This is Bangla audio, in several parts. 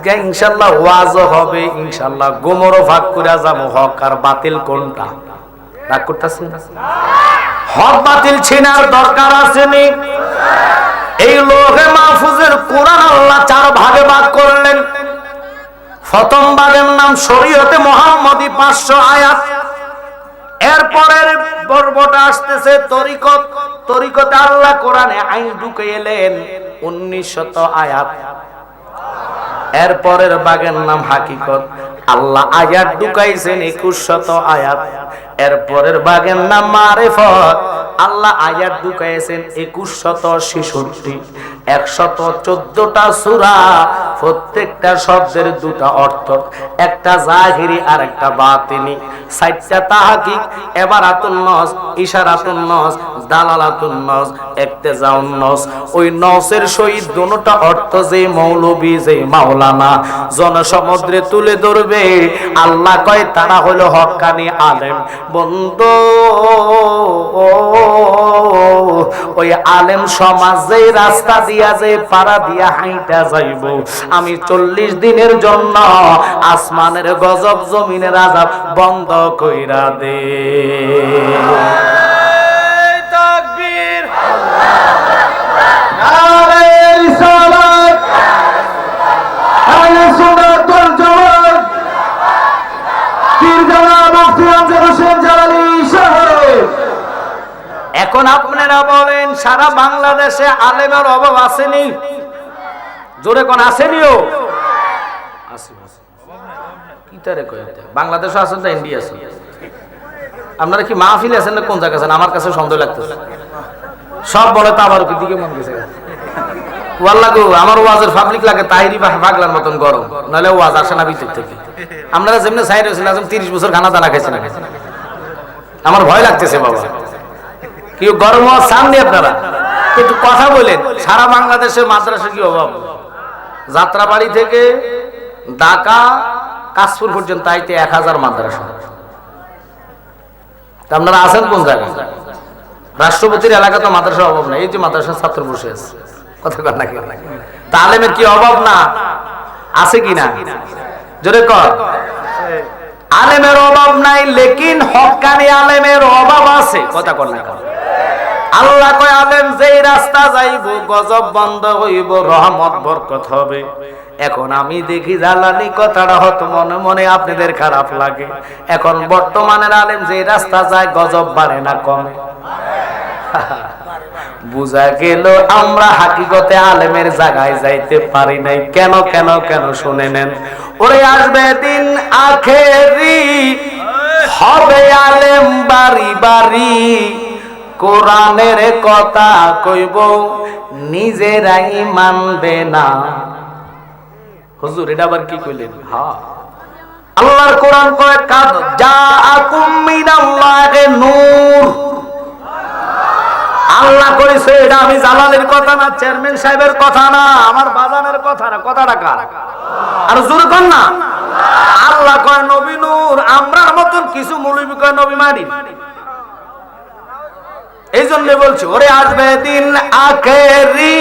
আজকে ইনশাআল্লাহ ওয়াজও হবে, ইনশাআল্লাহ গোমরও ভাগ করে যাবো হক আর বাতিল কোনটা। রাগ করতেছেন? হক বাতিল চেনার দরকার আসেনি? এই লোহে মাহফুজের কোরআন আল্লাহ 4 ভাগে ভাগ করলেন। প্রথম ভাগের নাম শরীয়তে মুহাম্মাদি 500 আয়াত। এরপরের পর্বটা আসতেছে তরিকত। তরিকতে আল্লাহ কোরআনে আইন ঢুকে এলেন 1900 আয়াত। এরপরের ভাগের নাম হাকিকত, আল্লাহ আয়াত ঢুকাইছেন 2100 আয়াত। এরপরের ভাগের নাম মারিফত, আল্লাহ আয়াত ঢুকাইছেন 2166। 114টা সূরা, প্রত্যেকটা শব্দের 2টা অর্থ, একটা জাহিরি আর একটা বাতিনি। 4টা তাহকিক, ইবারাতুন নস, ইশারাতুন নস, দালালাতুন নস, ইক্তেজাউন নস। ওই নসের সহিত দুটোটা অর্থ যে মৌলবী যে মাওলানা জনসমুদ্রে তুলে ধরবে, আল্লাহ কয় তারা হলো হক্কানি আলেম। বন্ধু, ওই আলেম সমাজ যে রাস্তা দিয়া যে পাড়া দিয়া হাইটা যাইব, আমি 40 দিনের জন্য আসমানের গজব জমিনের আযাব বন্ধ কইরা দে। তাকবীর, নারে রিসালাত, আহলে সুন্নাত ওয়াল জামাত, পীরজানা মুফতি আমজাদ হোসেন জালালী সাহেব। এখন আপনারা বলেন, সারা বাংলাদেশে আলেমের অভাব আসেনি? জোরে কোন আসেনিও? বাংলাদেশও আছেন না, ইন্ডিয়া আছেন? আপনারা কি মাহফিলে আছেন না কোন জায়গায় আছেন? আমার কাছে সন্দেহ লাগতেছে। সব বলে তো আবার কি দিকে মন গেছে। ওয়াল্লাহ গো, আমার ওয়াজের পাবলিক লাগে তাহিরি পাগলার মতন গরম, নাহলে ওয়াজ আসে না ভিতর থেকে। আপনারা যেমনি সাইড হয়েছিল, 30 বছর খানা দানা খাইছেন, আমার ভয় লাগতেছে বাবা। কি গরম সামনে আপনারা একটু কথা বলেন। সারা বাংলাদেশে মাদ্রাসা কি অভাব? যাত্রাবাড়ি থেকে ঢাকা কাশপুর পর্যন্ত আইতে 1000 মাদ্রাসা। আপনারা আছেন কোন জায়গায়? রাষ্ট্রপতির এলাকা তো মাদ্রাসার অভাব না। এই যে মাদ্রাসার ছাত্র বসে আছে, কথা কর নাকি? তালেমের কি অভাব না? আছে কি না? জোরে কর। আলেমের অভাব নাই, লেকিন হক্কানি আলেমের অভাব আছে, কথা কর না। আল্লাহ কয় আলেম যেই রাস্তা যাইব গজব বন্ধ হইব, রহমত বরকত হবে। এখন আমি দেখি জালালি কথাটা হয়তো মনে মনে আপনাদের খারাপ লাগে। এখন বর্তমানের আলেম যেই রাস্তা যায় গজব বাড়ে না কমে? বুঝা গেল আমরা হাকিকতে আলেমের জায়গায় যাইতে পারি নাই। কেন কেন কেন শুনে নেন। ওরে আসবে দিন আখেরি, হবে আলেম বাড়ি বাড়ি, কোরআনের কথা কইব নিজেরাই মানবে না। হুজুর এটা আবার কি কইলেন? হ্যাঁ, আল্লাহর কোরআন কয় কাদ জাআকুম মিনাল্লাহি নূর। আল্লাহ কইছে, এটা আমি জালালের কথা না, চেয়ারম্যান সাহেবের কথা না, আমার বাজানের কথা না। কথাটা কার? আর জোরে কোন না। আল্লাহ কয় নবী নূর। আমরার মতন কিছু মৌলবি কয় নবী মানি। এই জন্য বলছি, ওরে আসবে দিন আখেরি,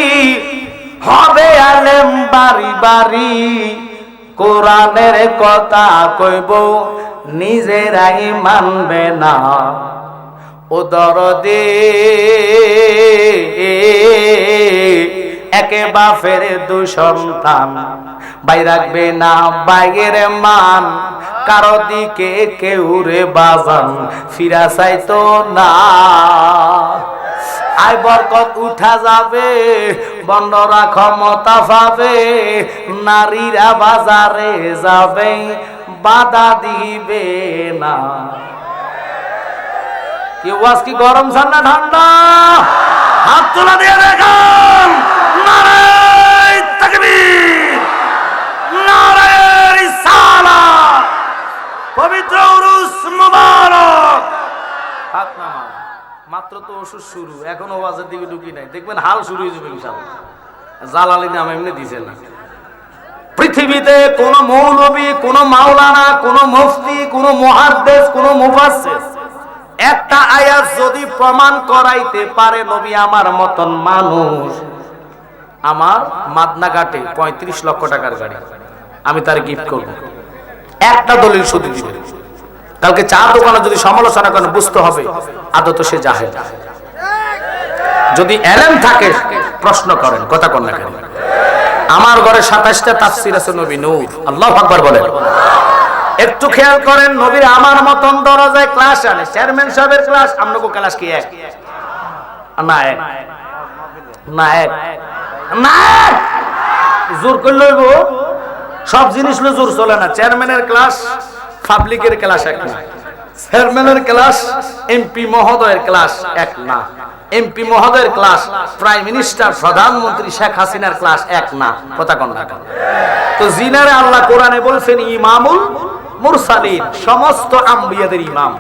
হবে আলেম বাড়ি বাড়ি, কোরআনের কথা কইব নিজেরাই মানবে না। ও দরদে একে বাপের 2 সন্তান, ভাই রাখবে না বাইয়ের মান, কারো দিকে কেউ রে বাজান ফিরা চাইতো না। আয় বরকত উঠা যাবে, বন্ডরা ক্ষমতা পাবে, নারীরা বাজারে যাবে, বাধা দিবে না। কি ওয়াজ কি গরম না ঠান্ডা? হাত তোলা দিয়ে দেখান। নারে তাকবীর, নারে রিসালাত, পবিত্র উরুস মুবারক। হাত নামান। মাত্র তো ওষুধ শুরু, এখনো ওয়াজের দিকে ঢুকি নাই। দেখবেন হাল শুরু হয়ে যাবে ইনশাআল্লাহ। জালালি নাম এমনি দিছে না। পৃথিবীতে কোন মৌলবী, কোন মাওলানা, কোন মুফতি, কোন মুহাদ্দিস, কোন মুফাসসির একটা আয়াত যদি প্রমাণ করাইতে পারে, নবী আমার মতন মানুষ, আমার মাদনা ঘাটে 35 লক্ষ টাকার গাড়ি, আমি তার গিফট করব। একটা দলিল শুধু দিবেন। কালকে চা দোকানে যদি সমালোচনা করেন বুঝতে হবে আদত সে জাহেল। যদি এলেম থাকে প্রশ্ন করেন, কথা কন না কেন? আমার ঘরে 27টা তাফসীর আছে নবী নূর, আল্লাহু আকবার বলেন। একটু খেয়াল করেন, নবীর আমার মতন দরজায় ক্লাস আনে, চেয়ারম্যান সাহেবের ক্লাস, আমনগো ক্লাস কি এক না? এক না? এক না? জোর করে লইব সব জিনিস লো জোর চলে না। চেয়ারম্যানের ক্লাস পাবলিকের ক্লাস এক না, চেয়ারম্যানের ক্লাস এমপি মহোদয়ের ক্লাস এক না, এমপি মহোদয়ের ক্লাস প্রাইম মিনিস্টার প্রধানমন্ত্রী শেখ হাসিনার ক্লাস এক না, কথা কন না কেন? তো জিনারে আল্লাহ কোরআনে বলছেন ইমামুল মুরসালিন, সমস্ত আম্বিয়াদের ইমাম।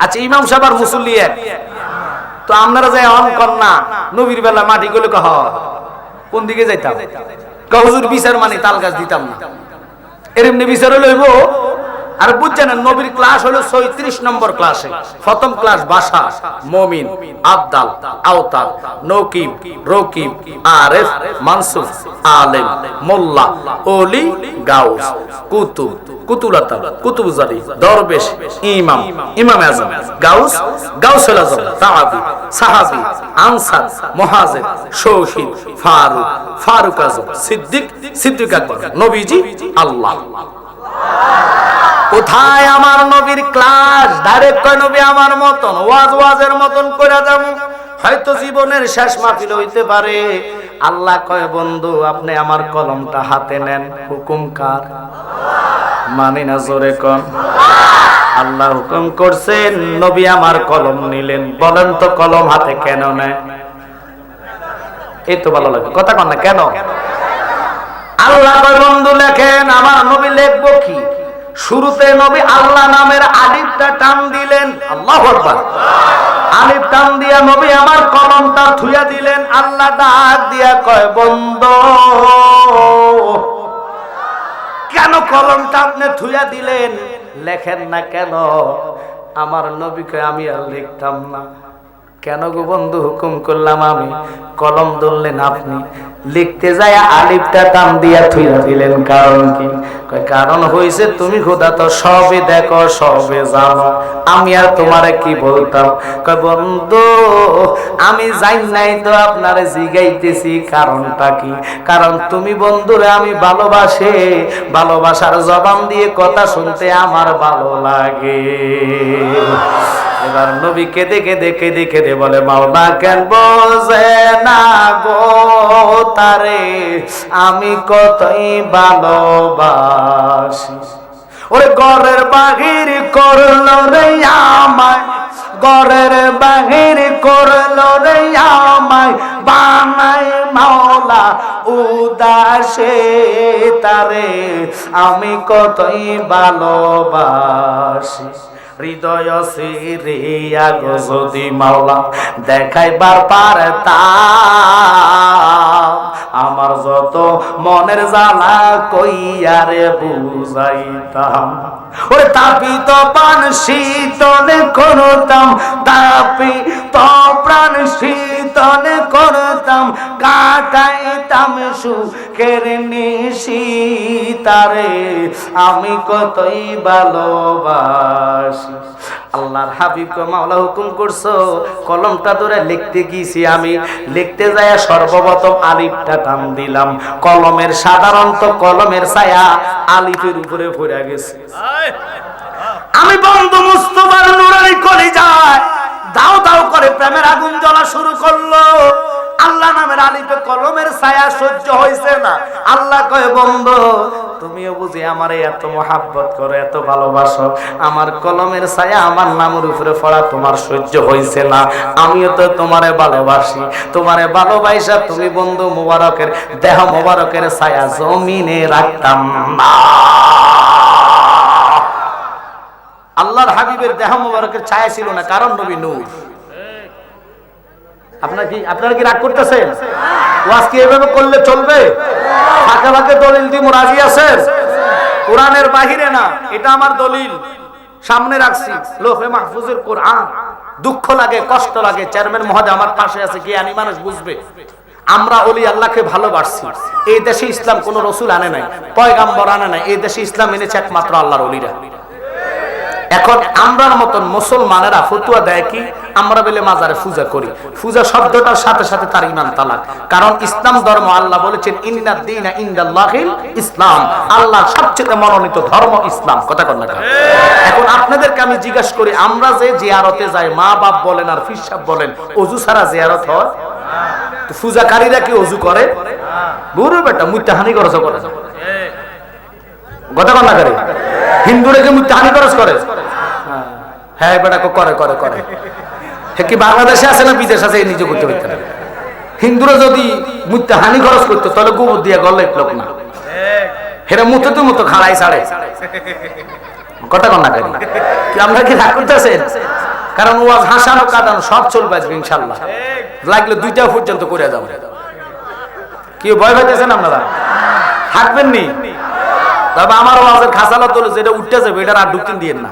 আচ্ছা ইমাম সাহেব আর মুসল্লি এক, তো আপনারা যাই অন কর না নবীর বেলা মাটি গুলো কহ কোন দিকে যাইতাম? হুজুর বিচার মানে তাল গাছ দিতাম না, এরমনি বিচারে লইব। আর বুঝছেন নবীর ক্লাস হলো 36 নম্বর ক্লাসে। প্রথম ক্লাস ভাষা, মুমিন, আবদাল, আওতাল, নকিব, রকিব, আরেফ, মানসুব, আলেম, মোল্লা, ওলি, গাউস, কুতুব, কুতুলাতা, কুতুবজারি, দরবেশ, ইমাম, ইমামে আজম, গাউস, গাউসুল আজম, তাআবি, সাহাবী, আনসার, মুহাজির, শহীদ, ফারুক, ফারুক আজম, সিদ্দিক, সিদ্দিক আকবর, নবীজি, আল্লাহ। কোথায় আমার নবীর ক্লাস? ডাইরেক্ট কয় নবী আমার মতন ওয়াজের মতন কইরা যাবো, হয়তো জীবনের শেষ মাহফিল হইতে পারে। আল্লাহ কয় বন্ধু আপনি আমার কলমটা হাতে নেন, হুকুম কার? মানি না, জোরে কোন? আল্লাহ হুকুম করছেন, নবী আমার কলম নিলেন। বলেন তো কলম হাতে কেন নেয়? এই তো ভালো লাগে, কথা কন না কেন? আল্লাহ কয় বন্ধু লেখেন। আমার নবী লিখবো কি? শুরুতে নবী আল্লাহ নামের আলিফটা টান দিলেন, আল্লাহু আকবার। আলিফ টান দিয়া নবী আমার কলমটা থুইয়া দিলেন। আল্লাহ ডাক দিয়া কয় বন্ধু কেন কলমটা আপনি থুইয়া দিলেন? লেখেন না কেন? আমার নবীকে আমি আর লিখতাম না। কেন গো বন্ধু? হুকুম করলাম আমি, কলম ধরলেন আপনি, লিখতে যায় আলিফটা টান দিয়া থুইয়া দিলেন। কারণ কি? কারণ হইছে তুমি খোদা তো সবে দেখো সবে জানো, আমি আর তোমারে কি বলতাম? কয় বন্ধু আমি জানি নাই তো আপনারে জিগাইতেছি কারণটা কি? কারণ তুমি বন্ধুরে আমি ভালোবাসে, ভালোবাসার জবান দিয়ে কথা শুনতে আমার ভালো লাগে। এবার নবী কেঁদে কেঁদে কেঁদে কেঁদে বলে মাওলা কেন বোঝে না গো তারে আমি কতই ভালোবাসি। ওরে ঘরের বাহির করলো রে আমায়, ঘরের বাহির করলো রে আমায়, বানাই মাওলা উদাসে তারে আমি কতই ভালোবাসি। হৃদয় সিরিয়া গো যদি মাওলা দেখাইবার পারতাম, আমার যত মনের জ্বালা কইয়ারে বুঝাইতাম। ওরে তাপিত প্রাণ শীতলে করতাম, তাপিত প্রাণ শীতলে করতাম, কাটাইতাম সুখের নিশি তারে আমি কতই ভালোবাসি। আল্লাহর হাবিব মাওলা হুকুম করছো, কলমটা ধরে লিখতে গিয়েছি আমি, লিখতে যায় সর্বপ্রথম আলিফটা টান দিলাম। কলমের সাধারণত কলমের ছায়া আলিফের উপরে পড়ে গেছে। আমি বন্ধু মুস্তাফার নূরানি কলিজায় দাও দাও করে প্রেমের আগুন জ্বলা শুরু করলো। আল্লাহ নামের আলিফে কলমের ছায়া সহ্য হইছে না। আল্লাহ কয় বন্ধু তুমিও বুঝি আমারে এত মহাব্বত করো, এত ভালোবাসো, আমার কলমের ছায়া আমার নামের উপরে পড়া তোমার সহ্য হইছে না। আমিও তো তোমারে ভালোবাসি, তোমারে ভালোবাসা তুমি বন্ধু মুবারকের দেহ মুবারকের ছায়া জমিনে রাখতাম না। আল্লাহর হাবিবের দেহ মুবারকের ছায়া ছিল না, কারণ নবী নূর। আপনারা কি রাগ করতেছেন? ওয়াজ কি এভাবে করলে চলবে? ফাঁকে ফাঁকে দলিল দিয়ে রাজি আছেন? কোরআনের বাহিরে না, এটা আমার দলিল সামনে রাখছি, লোহে মাহফুজের কোরআন। দুঃখ লাগে, কষ্ট লাগে, চেয়ারম্যান মহোদয় আমার পাশে আছে, জ্ঞানী মানুষ বুঝবে। আমরা ওলি আল্লাহকে ভালোবাসছি। এই দেশে ইসলাম কোন রসুল আনে নাই, পয়গাম্বর আনে নাই, এই দেশে ইসলাম এনেছে একমাত্র আল্লাহর ওলিরা। এখন আমরার মতন মুসলমানেরা ফতুয়া দেয় কি আমরা বলে মাজারে পূজা করি, পূজা শব্দটার সাথে সাথে তার ঈমান তালাক। কারণ ইসলাম ধর্ম আল্লাহ বলেছেন ইন্নাদ দীনা ইনদাল্লাহিল ইসলাম, আল্লাহর সবচেয়ে মনোনীত ধর্ম ইসলাম। কথা কন না? এখন আপনাদেরকে আমি জিজ্ঞাসা করি, আমরা যে জিয়ারতে যাই, মা বাপ বলেন আর পীর সাহেব বলেন, ওযু ছাড়া জিয়ারত হয়? তো পূজাকারীরা কি ওযু করে? বুড়ো বেটা মুত্তাহানি খরচ করে। কথা কন না? করে হিন্দুরা কি মুত্তাহানি খরচ করে? হ্যাঁ বেটা করে করে করে। কি বাংলাদেশে আছে না বিদেশ আছে? এই নিজে করতে পারতেন। হিন্দুরা যদি মুত্তাহানি খরচ করতো তাহলে গোবর দিয়া গল্লে লোক না, হেরা মুতো তো মতো খাড়াই ছাড়ে। কথা কন না? কি আমরা কি রাগ করতেছেন? কারণ ওয়াজ হাসানো কাটানো সব চলবে ইনশাল্লাহ, লাগলে 2টা পর্যন্ত করে যাবো। কি ভয় পাইতেছেন আপনারা? থাকবেন নি? তবে আমার ওয়াজের খাসালা তোলে যেটা উঠতে যাবে এটা আর ঢুকতে দিয়েন না,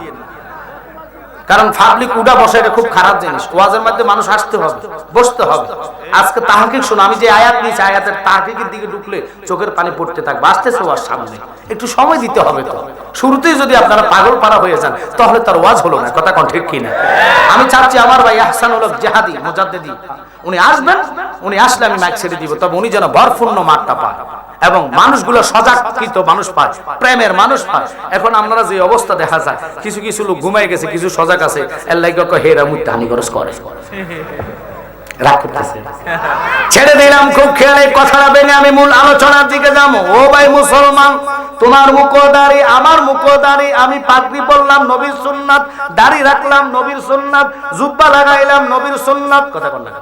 কারণ পাবলিক উঠা বসা এটা খুব খারাপ জিনিস। ওয়াজের মধ্যে মানুষ আসতে হবে, বসতে হবে। আজকে তাহকিক শুনো, আমি যে আয়াত নিয়েছি আয়াতের তাহকিকের দিকে ঢুকলে চোখের পানি পড়তে থাকবে। আসতেছে ওয়াজ সামনে, একটু সময় দিতে হবে। তো শুরুতেই যদি আপনারা পাগল পারা হয়ে যান তাহলে তার ওয়াজ হলো না। কথা কোন ঠিক কিনা? আমি চাচ্ছি আমার ভাই আহসানুল হক জিহাদি মুজাদ্দিদি উনি আসবেন, উনি আসলে আমি মাইক ছেড়ে দিব, তবে উনি যেন ভরপূর্ণ মাঠটা পান এবং মানুষগুলো সজাগকৃত মানুষ পায়, প্রেমের মানুষ পায়। এখন আপনারা যে অবস্থা দেখা যায়, কিছু কিছু লোক ঘুমাই গেছে, কিছু সজাগ আছে, এর লাগে হেরা মুত্তাহানি খরচ করে। রাগ করতেছে, ছেড়ে দিলাম খুব খেয়ালে কথাটা ভেঙে আমি মূল আলোচনার দিকে যাবো। ও ভাই মুসলমান, তোমার মুখদারি আমার মুখদারি, আমি পাগড়ি পরলাম নবীর সুন্নাত, দাড়ি রাখলাম নবীর সুন্নাত, জুব্বা লাগাইলাম নবীর সুন্নাত। কথা বল না?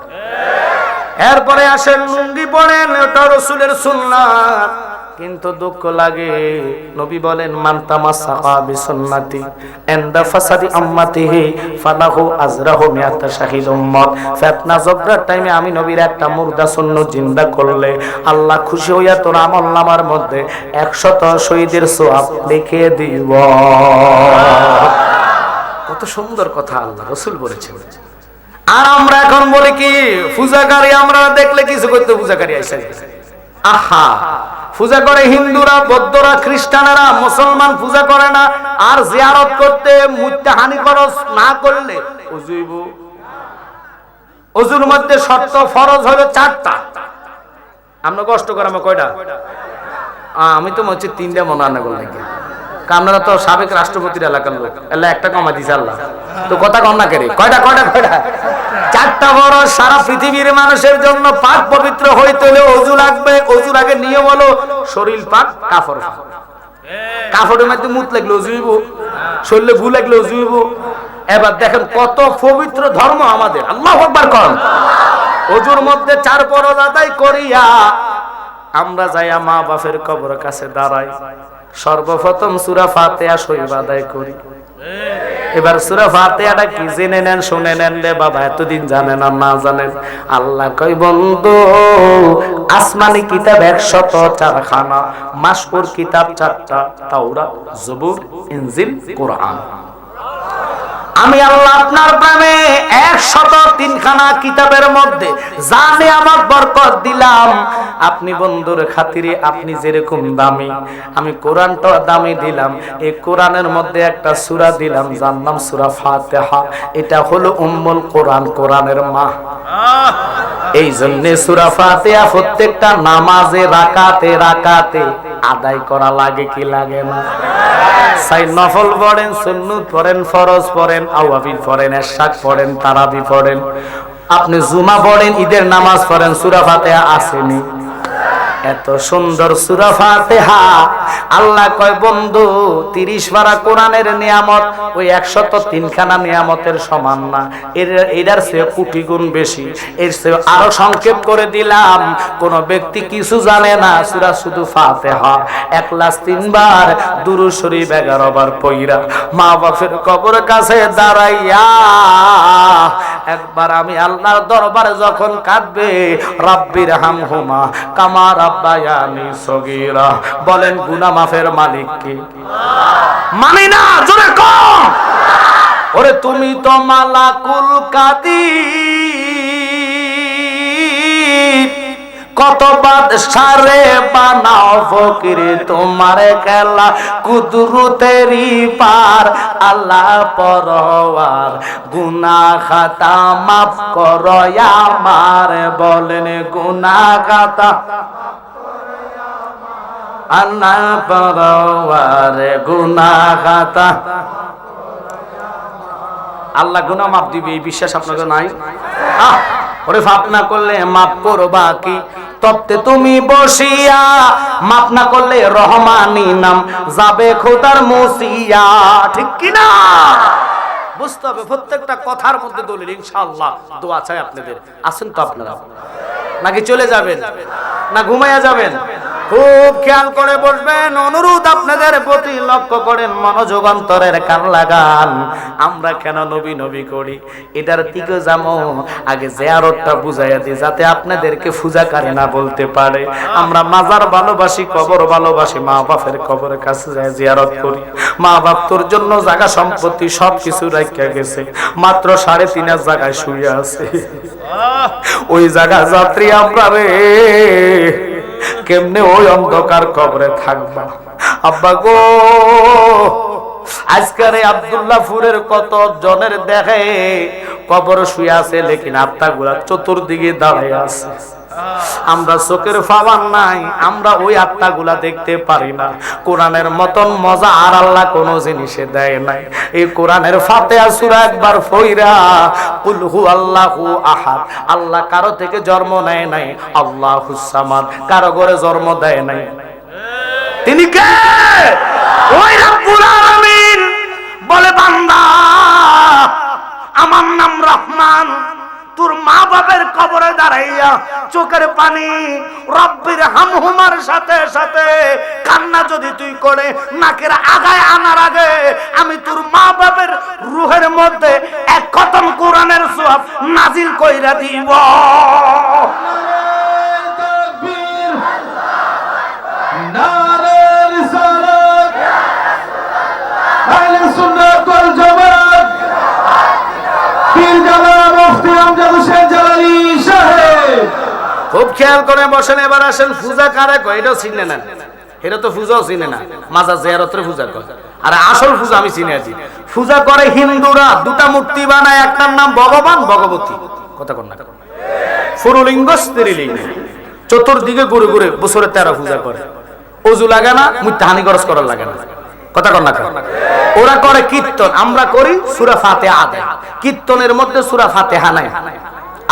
এরপরে আসেন লুঙ্গি পরেন, ওটা রাসূলের সুন্নাত। কিন্তু দুঃখ লাগে, নবী বলেন মান তামাসসাকা বিসুন্নতি ইনদা ফাসাদি উম্মতিহি ফালাহু আজরাহু মিয়াত শাহিদ উম্মত। ফিতনা জবরার টাইমে আমি নবীর একটা মুর্দা সুন্নাত জিন্দা করলে আল্লাহ খুশি হইয়া তোর আমলনামার মধ্যে 100 শহীদের সওয়াব লিখে দিব। কত সুন্দর কথা আল্লাহ রাসূল বলেছেন। আর আমরা এখন বলি কি পূজাকারী, আমরা দেখলে কিছু করতে পূজাকারী আইসা। আহা, পূজা করে হিন্দুরা, বৌদ্ধরা, খ্রিস্টানেরা, মুসলমান পূজা করে না। আর জিয়ারত করতে মুত্তাহানি খরচ না করলে ওযুইব। ওযুর মধ্যে শর্ত ফরজ হলো 4টা। আমরা কষ্ট করে আমরা কয়টা? আমি তো মনে 3টা মনে আনা করলাম। আপনারা তো সাবেক রাষ্ট্রপতির এলাকার লোক, এলা একটা কমা দিছে আল্লাহ। তো কথা কম না করে কয়টা? 4টা বড়। সারা পৃথিবীর মানুষের জন্য পাক পবিত্র হইতে হলে ওযু লাগবে। ওযুর আগে নিয়ম হলো শরীর পাক, কাফড়। কাফড়ের মধ্যে মুত লাগলে ওযুইব, শরীরে ভু লাগলে ওযুইব। এবার দেখেন কত পবিত্র ধর্ম আমাদের। আল্লাহু আকবার কোন। ওযুর মধ্যে 4 ফরজ আদায় করিয়া আমরা যাইয়া মা বাপের কবরের কাছে দাঁড়াই, সর্বপ্রথম সূরা ফাতিহা শরীফ আদায় করি। এবার সূরা ফাতিহাটা কি জেনে নেন, শুনে নেন রে বাবা, এতদিন জানেন আর না জানেন। আল্লাহ কই বন্ধু, আসমানি কিতাব 104 খানা, মাসকুর কিতাব 4টা, তাওরাত, জবুর, ইনজিল, কোরআন। আমি আল্লাহ আপনার প্রেমে 103 খানা কিতাবের মধ্যে যা নিয়ামত বরকত দিলাম, আপনি বন্ধুর খাতিরে আপনি যেরকম দামি, আমি কোরআনটা দামি দিলাম। এই কোরআনের মধ্যে একটা সূরা দিলাম যার নাম সূরা ফাতিহা। এটা হলো উম্মুল কোরআন, কোরআনের মা। এই জন্য সূরা ফাতিহা প্রত্যেকটা নামাজে রাকাতে রাকাতে আদায় করা লাগে কি লাগে না? সাই নফল পড়েন, সুন্নত পড়েন, ফরজ পড়েন, আওয়াবিল পড়েন, ইশরাক পড়েন, তারাবি পড়েন, আপনি জুমা পড়েন, ঈদের নামাজ পড়েন, সূরা ফাতিহা আসেনি? এত সুন্দর সূরা ফাতিহা। আল্লাহ কয় বন্ধু 30 পারা কোরআনের নিয়ামত ওই 103 খানা নিয়ামতের সমান না, এটার চেয়ে কোটি গুণ বেশি। এর চেয়ে আরো সংক্ষেপ করে দিলাম, কোন ব্যক্তি কিছু জানে না, সূরা শুধু ফাতিহা 103 বার দুরূদ শরীফ 11 বার পড়া মা বাপের কবরের কাছে দাঁড়াইয়া একবার আমি আল্লাহর দরবারে যখন কাঁদবে, রাব্বির হামহুমা কামা রাব্বায়ানি সগীরা, বলেন গুনাহ মাফের মালিক কে? মানি না, জোরে কম। ওরে তুমি তো মালাকুল কাদির, কত বাদশারে বানাও ফকির তোমার খেলা কুদরতেরই পার আল্লাহ পরওয়ার গুনাহ খাতা মাফ করো আমার বলেন গুনাহ খাতা আল্লাহ পরওয়ার গুনাহ খাতা আল্লাহ গুনাহ মাফ দিবে এই বিশ্বাস আপনাদের নাই ওরে মাফ না করলে মাফ করবা কি তপ্তে তুমি বসিয়া মাফ না করলে রহমানি নাম যাবে খোদার মুসিয়া ঠিক কি না বুঝতে হবে প্রত্যেকটা কথার মধ্যে দলিল ইনশাআল্লাহ দোয়া চাই আপনাদের আছেন তো আপনারা নাকি চলে যাবেন না ঘুমাইয়া যাবেন খুব খেয়াল করে বসবেন অনুরোধ আপনাদের প্রতি লক্ষ্য করেন মনোযোগ অন্তরের কান লাগান আমরা কেন নবী নবী করি এটার দিকে যাবো আগে জিয়ারতটা বুঝাইয়া দিই যাতে আপনাদেরকে ফুজাকারী না বলতে পারে আমরা মাজার ভালোবাসি কবর ভালোবাসি মা বাপের কবরের কাছে যায় জিয়ারত করি মা বাপ তোর জন্য জায়গা সম্পত্তি সবকিছু রাখিয়া গেছে মাত্র 3.5 জায়গায় শুয়ে আছে ওই জায়গা যাত্রী আমরা রে কেমনে ওই অন্ধকার কবরে থাকবা আব্বা গো আজকের আব্দুল্লাহপুরের কত জনের দেখে কবর শুয়ে আছে লেকিন আত্মাগুলা চতুর্দিকে দাঁড়ায় আছে আমরা চোখের পাওয়ার নাই আমরা ওই আত্মাগুলা দেখতে পারি না কোরআনের মতন মজা আর আল্লাহ কোনো জিনিসে দেয় নাই এই কোরআনের ফাতিহা সূরা একবার পড়া কুল হু আল্লাহু আহাদ আল্লাহ কারো থেকে জন্ম নেয় নাই আল্লাহুস সামাদ কারো ঘরে জন্ম দেয় নাই তিনি কে ওই রব্বুল আলামিন বলে বান্দা আমার নাম রহমান তোর মা বাবার কবরে দাঁড়াইয়া চোখের পানি রব্বির হামহুমার সাথে সাথে কান্না যদি তুই করে নাকের আগায় আনার আগে আমি তোর মা বাবার রূহের মধ্যে এক খতম কোরআনের সওয়াব নাজিল কইরা দিব তাকবীর নারে রিসালাত আহলে সুন্নাত ওয়াল জামাত পীর জালাল মুফতি আমজাদ হোসেন জালালী সাহেব খুব খেয়াল করে বসেন এবার আসেন পূজা কারে কয় এটা চিনে না এটা তো পূজাও চিনে না মাজার জিয়ারতের পূজা করে আর আসল পূজা আমি চিনে আছি পূজা করে হিন্দুরা দুটা মূর্তি বানায় একটার নাম ভগবান ভগবতী কথা কোন না ফুরুলিঙ্গ স্ত্রীলিঙ্গ চতুর্দিকে ঘুরে ঘুরে বছরে 13 পূজা করে ওযু লাগে না মুত্তাহানি খরচ করার লাগে না কথা কোন না ওরা করে কীর্তন আমরা করি সূরা ফাতিহা আদায় কীর্তনের মধ্যে সূরা ফাতিহা নাই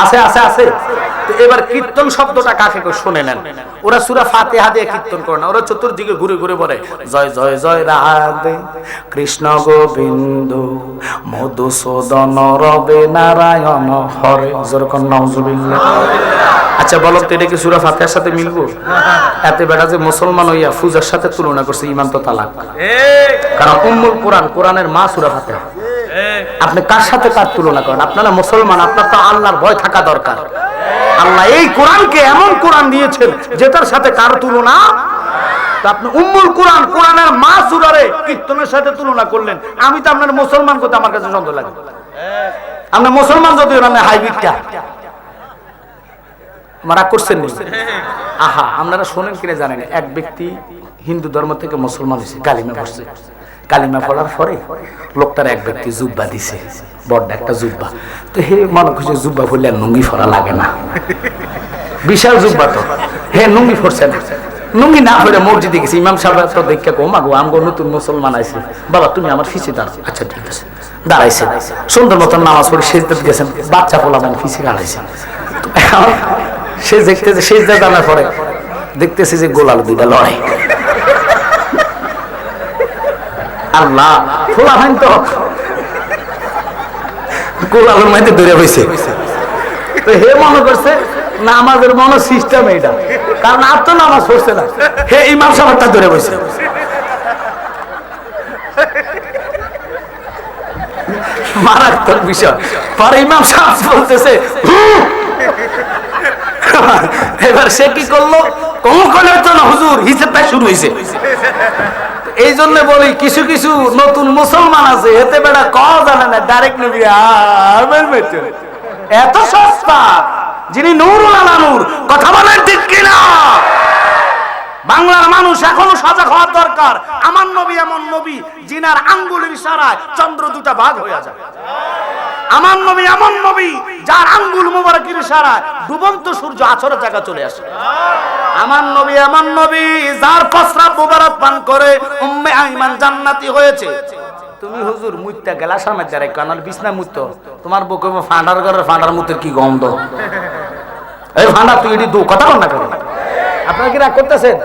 আছে আছে আছে তো এবার কীর্তন শব্দটা কাকে কই শুনে নেন ওরা সূরা ফাতিহা দিয়ে কীর্তন করে না ওরা চতুর্দিকে ঘুরে ঘুরে বলে জয় জয় জয় রাধে কৃষ্ণ গোবিন্দ মধুসূদন রবে নারায়ণ হরে যরকন নাউজুবিল্লাহ আচ্ছা বলো তো এটা কি সূরা ফাতিহার সাথে মিলবো এত বেটা যে মুসলমান হইয়া পূজার সাথে তুলনা করছে ঈমান তো তালাক কারণ উম্মুল কোরআন কোরআনের মা সূরা ফাতিহা আপনি কার সাথে কার তুলনা করেন আপনারা মুসলমান আপনার তো আল্লাহর ভয় থাকা দরকার আল্লাহ এই কোরআনকে এমন কোরআন দিয়েছেন যেটার সাথে কার তুলনা তো আপনি উম্মুল কোরআন কোরআনের মা সূরারে কীর্তনের সাথে তুলনা করলেন আমি তো আপনার মুসলমান করতে আমার কাছে সন্দেহ লাগে আপনি মুসলমান যদি না হাইব্রিডটা মারা করছেন নি আহা আপনারা শোনেন কিনা জানেন এক ব্যক্তি হিন্দু ধর্ম থেকে মুসলমান হয়েছে কালিমা পড়ছে কালিমা পড়ার পরে লোকটার এক ব্যক্তি জুব্বা দিছে বড় একটা জুব্বা তো হে মনে করছে জুব্বা পড়লে লুঙ্গি পরা লাগে না বিশাল জুব্বা তো হে লুঙ্গি পড়ছে না লুঙ্গি না পরে মসজিদে গেছে ইমাম সাহেব তো দেখে কো মাগো আমগো নতুন মুসলমান আইছে বাবা তুমি আমার ফিসে দাঁড়াও আচ্ছা ঠিক আছে দাঁড়াইছে সুন্দর মতন নামাজ পড়ে সেজদাতে গেছেন বাচ্চা পোলা মানে ফিসে দাঁড়াইছে সে দেখতেছে সেজদা জানার পরে দেখতেছে যে গোলাল দুইটা লড়াই আল্লাহ ফোলা ভাই তো গোলালের মধ্যে ধরে হয়েছে তো হে মনে করছে নামাজের মনে সিস্টেম এইটা কারণ আর তো নামাজ পড়ছে না হে ইমাম সাহেবটা ধরে বসে মারাত্মক বিষয় পরে ইমাম সাহেব বলতেছে এবার সে কি করলো কোন কলে তো না হুজুর হিসেবটা শুরু হয়েছে এই জন্য বলি কিছু কিছু নতুন মুসলমান আছে এতে বেটা ক জানে না ডাইরেক্ট নবী এত সস্তা যিনি নূরুল আলা নূর। কথা বলেন ঠিক কিনা? বাংলার মানুষ এখনো সজাগ হওয়ার দরকার। আমার নবী এমন নবী যিনার আঙ্গুলের ইশারায় চন্দ্র দুটা ভাগ হয়ে যায়। আমার নবী এমন নবী যার আঙ্গুল মোবারকের ইশারায় ডুবন্ত সূর্য আছরের জায়গা চলে আসে। আমার নবী এমন নবী যার প্রস্রাব মোবারক পান করে উম্মে আইমান জান্নাতি হয়েছে। তুমি হুজুর মুইত্যা গ্লাসের মধ্যে রাখ কানাল বিছনা মুত্ত তোমার বুকে ফান্ডার করে ফান্ডার মুতের কি গন্ধ। এই ফান্ডা তুই এটি দু কথা বল না কেন? আপনারা কি রাগ করতেছেন?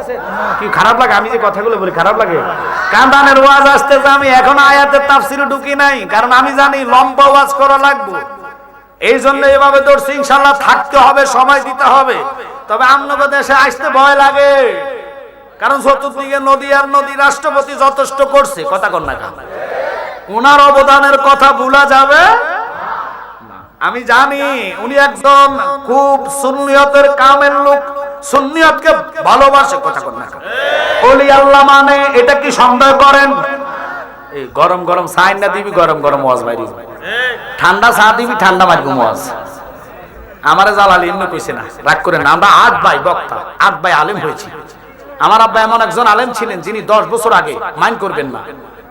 কি খারাপ লাগে আমি যে কথাগুলো বলি? খারাপ লাগে? কান্দানের ওয়াজ আসতেছে, আমি এখন আয়াতের তাফসিরে ঢুকি নাই, কারণ আমি জানি লম্বা ওয়াজ করা লাগবে। এই জন্য এভাবে ধরছি, ইনশাআল্লাহ থাকতে হবে, সময় দিতে হবে। তবে আপনাদের দেশে আসতে ভয় লাগে, কারণ চতুর্দিকে নদী আর নদী। রাষ্ট্রপতি যথেষ্ট করছে, কথা কন না কেন? ওনার অবদানের কথা ভুলা যাবে? আমি জানি উনি একজন খুব সুন্নিয়তের কামের লোক, সুন্নিয়তকে ভালোবাসে, কথা কন না কেন? ওলি আল্লাহ মানে এটা কি সন্দেহ করেন? এই গরম গরম সাইন না দিবি, গরম গরম ওয়াজ মারি, ঠান্ডা চা দিবি, ঠান্ডা মারবো ওয়াজ। আমারে জালালি এমনি কইছে না, রাগ করে না। আমরা 8 ভাই বক্তা, 8 ভাই আলেম হয়েছি। আমার আব্বা এমন একজন আলেম ছিলেন যিনি 10 বছর আগে, মাইন্ড করবেন না,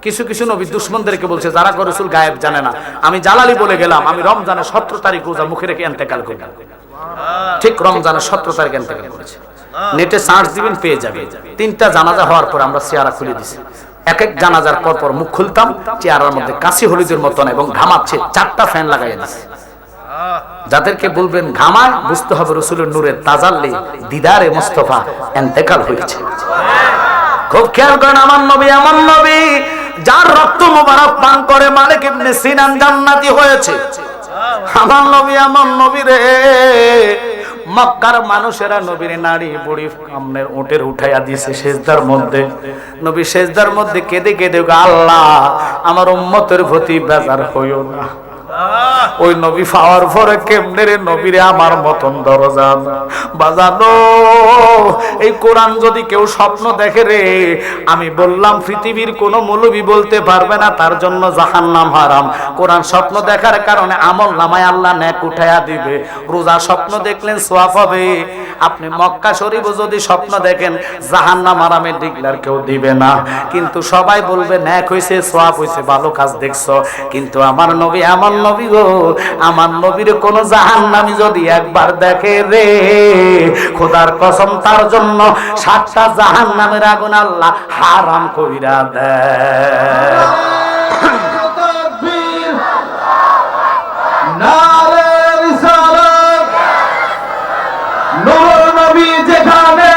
কিছু কিছু নবী দুশ্মনদেরকে বলছে যারা রাসূল গায়েব জানে না। আমি জালালি বলে গেলাম, আমি রমজানের 17 তারিখ রোজা মুখে রেখে ইন্তেকাল করলাম। ঠিক রমজানের 17 তারিখ ইন্তেকাল করেছে। নেটে সার্চ দিবেন পেয়ে যাবেন। 3টা জানাজা হওয়ার পর আমরা চেহারা খুলে দিছি। এক এক জানাজার পর পর মুখ খুলতাম, চেহারার মধ্যে কাশি হলুদের মতন এবং ঘামাচ্ছে, 4টা ফ্যান লাগাইয়া দিছি। যাদেরকে বলবেন ঘামায়, বুঝতে হবে রাসূলের নূরের তাজাল্লি, দিদারে মুস্তাফা ইন্তেকাল হয়েছে। খুব খেয়াল করেন, আমার নবী এমন নবী যার রক্ত মোবারক পান করে মালিক ইবনে সিনান জান্নাতি হয়েছে। আমার নবী এমন নবী রে, মক্কার মানুষেরা নবীর নারী বুড়ি সামনের উটের উঠাইয়া দিয়েছে সেজদার মধ্যে। নবী সেজদার মধ্যে কেঁদে কেঁদে, আল্লাহ আমার উম্মতের প্রতি বেজার হইও না। ওই নবী পাওয়ার পরে কেমনে রে নবীরে আমার মতন দরজা বাজানো। এই কোরআন যদি কেউ স্বপ্ন দেখে রে, আমি বললাম পৃথিবীর কোন মৌলবী বলতে পারবে না তার জন্য জাহান্নাম হারাম। কোরআন স্বপ্ন দেখার কারণে আমল নামায় আল্লাহ নেক উঠাইয়া দিবে। রোজা স্বপ্ন দেখলেন সওয়াব হবে। আপনি মক্কা শরীফ যদি স্বপ্ন দেখেন জাহান্নাম হারামের ডিক্লার কেউ দিবে না, কিন্তু সবাই বলবে নেক হইছে, সওয়াব হইছে, ভালো কাজ দেখছো। কিন্তু আমার নবী এমন নবী গো, আমার নবীর কোন জাহান্নামী যদি একবার দেখে রে, খোদার কসম তার জন্য 7টা জাহান্নামের আগুন আল্লাহ হারাম কইরা দেয়। নারে রিসালাত, নূর নবী যেখানে,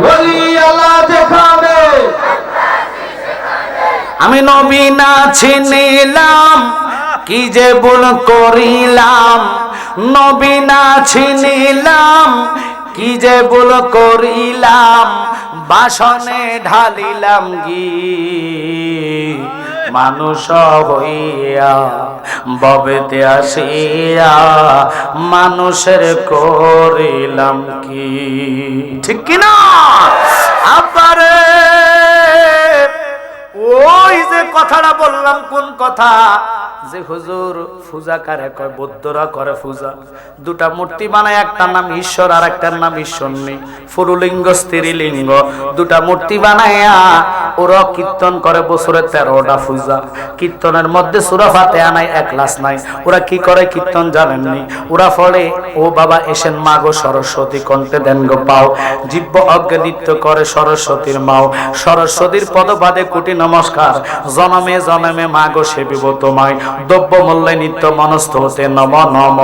ওলি আল্লাহ যেখানে, আমি নবী না চিনিলাম কি যে ভুল করিলাম। নবী না চিনিলাম কি যে ভুল করিলাম। বাসনে ঢালিলাম গি মানুষ হইয়া, ববেতে আসিয়া মানুষের করিলাম কি। ঠিক কিনা? আপারে ওই যে কথাটা বললাম, কোন কথা? যে হুজুর পূজা কারে কয়? বৌদ্ধরা করে পূজা। 2টা মূর্তি বানায়, একটার নাম ঈশ্বর আর একটার নাম ঈশ্বর নেই, পুরুলিঙ্গ স্ত্রীলিঙ্গ। 2টা মূর্তি বানায়া ওরা কীর্তন করে বছরে 13টা পূজা। কীর্তনের মধ্যে সূরা ফাতিহা নাই, একলাস নাই। ওরা কি করে কীর্তন জানেননি? ওরা ফলে ও বাবা এসেন মা গো সরস্বতী, কণ্ঠে দেন গো পাও। জিহ্ব অজ্ঞে নৃত্য করে সরস্বতীর মাও। সরস্বতীর পদপাদে কোটি নমস্কার, জনমে জনমে মা গো সেবিব তোমায়। দ্রব্য মূল্যে নিত্য মনস্থ হতে নম নম,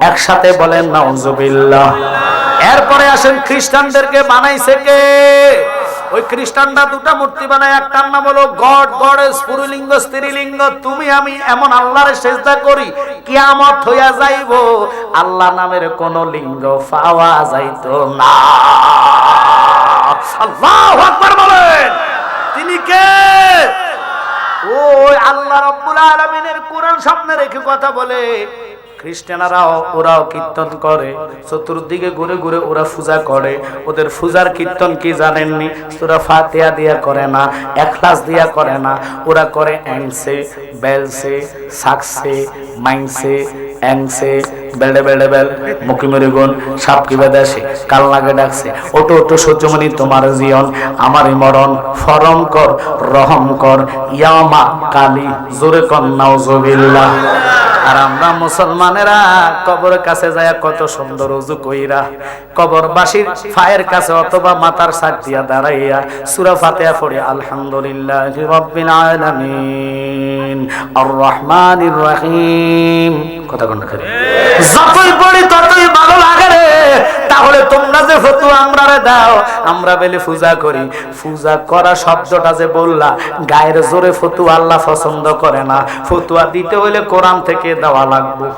একসাথে বলেন নাউজুবিল্লাহ। এরপরে আসেন খ্রিস্টানদেরকে বানাইছে কে? ওই খ্রিস্টানরা 2টা মূর্তি বানায়, একটার নাম হলো গড গডেস, পুরুলিঙ্গ স্ত্রীলিঙ্গ। তুমি আমি এমন আল্লাহরে সিজদা করি, কিয়ামত হইয়া যাইব আল্লাহ নামের কোন লিঙ্গ পাওয়া যাইতো না। আল্লাহু আকবার বলেন। তিনি কে? ওই আল্লাহ রাব্বুল আলামিনের কোরআন সামনে রেখে কথা বলে। খ্রিস্টানরাও ওরাও কীর্তন করে, চতুর্দিকে ঘুরে ঘুরে ওরা পূজা করে। ওদের পূজার কীর্তন কি জানেননি? সূরা ফাতিহা দিয়া করে না, ইখলাস দিয়া করে না। ওরা করে এনসে, বেলসে, সাকসে, মাইনসে, অ্যাংসে বেড়ে বেড়ে বেল মুখি মরিগুন সাপ কি বেদাসে কাল লাগে ডাকছে ওটো ওটো সূর্যমণি তোমার জীবন আমারই মরণ ফরম কর রহম কর ইয়ামা কালী জোরে কর নাউজুবিল্লাহ। আর আমরা মুসলমানেরা কবরের কাছে যায় কত সুন্দর ওযু কইরা কবরবাসীর পায়ের কাছে অথবা মাথার সাক দিয়া দাঁড়াইয়া সূরা ফাতিহা পড়ি আলহামদুলিল্লাহি রাব্বিল আলামিন আর রহমানির রহিম কথা কোন করে যতই পড়ি ততই ভালো লাগে রে। তাহলে তোমরা যে ফতোয়া আমরারে দাও আমরা বলে পূজা করি, পূজা করা শব্দটা যে বললা গায়ের জোরে ফতোয়া আল্লাহ পছন্দ করে না। ফতোয়া দিতে হলে কোরআন থেকে দেওয়া লাগবে,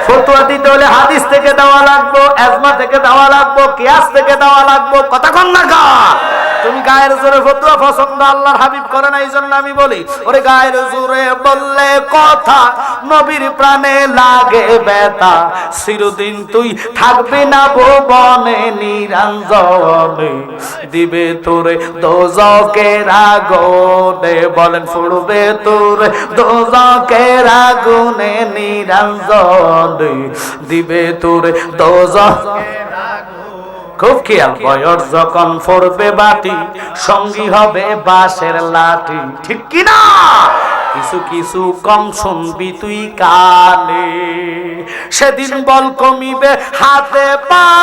ফতোয়া দিতে হলে হাদিস থেকে দেওয়া লাগবে, ইজমা থেকে দেওয়া লাগবে, কিয়াস থেকে দেওয়া লাগবে। কথা কোন না গা তুমি গায়ের জোরে ফতোয়া পছন্দ আল্লাহর হাবিব করে না, এইজন্য আমি বলি ওরে গায়ের জোরে বললে কথা নবীর প্রাণে লাগে ব্যথা, চিরদিন তুই থাকবি না ভুবনে নিরঞ্জনে, দিবে তোরে দোজকের আগুনে, বলেন ফুড়বে তোরে দোজকের আগুনে নিরঞ্জনে, দিবে তোরে দোজকের আগুনে। খুব খেয়াল, বয়স যখন পড়বে বাটি সঙ্গী হবে বাঁশের লাঠি, ঠিক কিনা? কিছু কিছু কম শুনবি তুই কানে, সেদিন বল কমিবে হাতে পায়,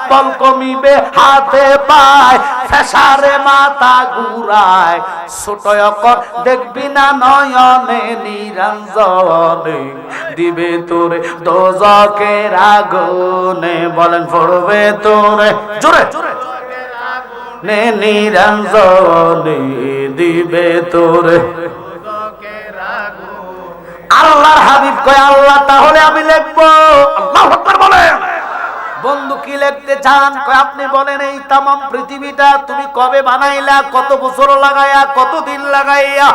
বল কমিবে হাতে পায়, ফেসারে মাথা ঘুরায়, ছোট অকর দেখবি না নয়নে নিরঞ্জনে, দিবে তোরে দোজকের আগুনে, বলেন পড়বে তোরে জোরে নে নিরঞ্জনে, দিবে তোরে দোজকের আগুনে। আল্লাহর হাবিব কয় আল্লাহ তাহলে আমি লিখবো। আল্লাহু আকবার বলেন। বন্ধু কি লিখতে চান? কয় আপনি বলেন এই তামাম পৃথিবীটা তুমি কবে বানাইলা, কত বছর লাগাইয়া, কত দিন লাগাইয়া?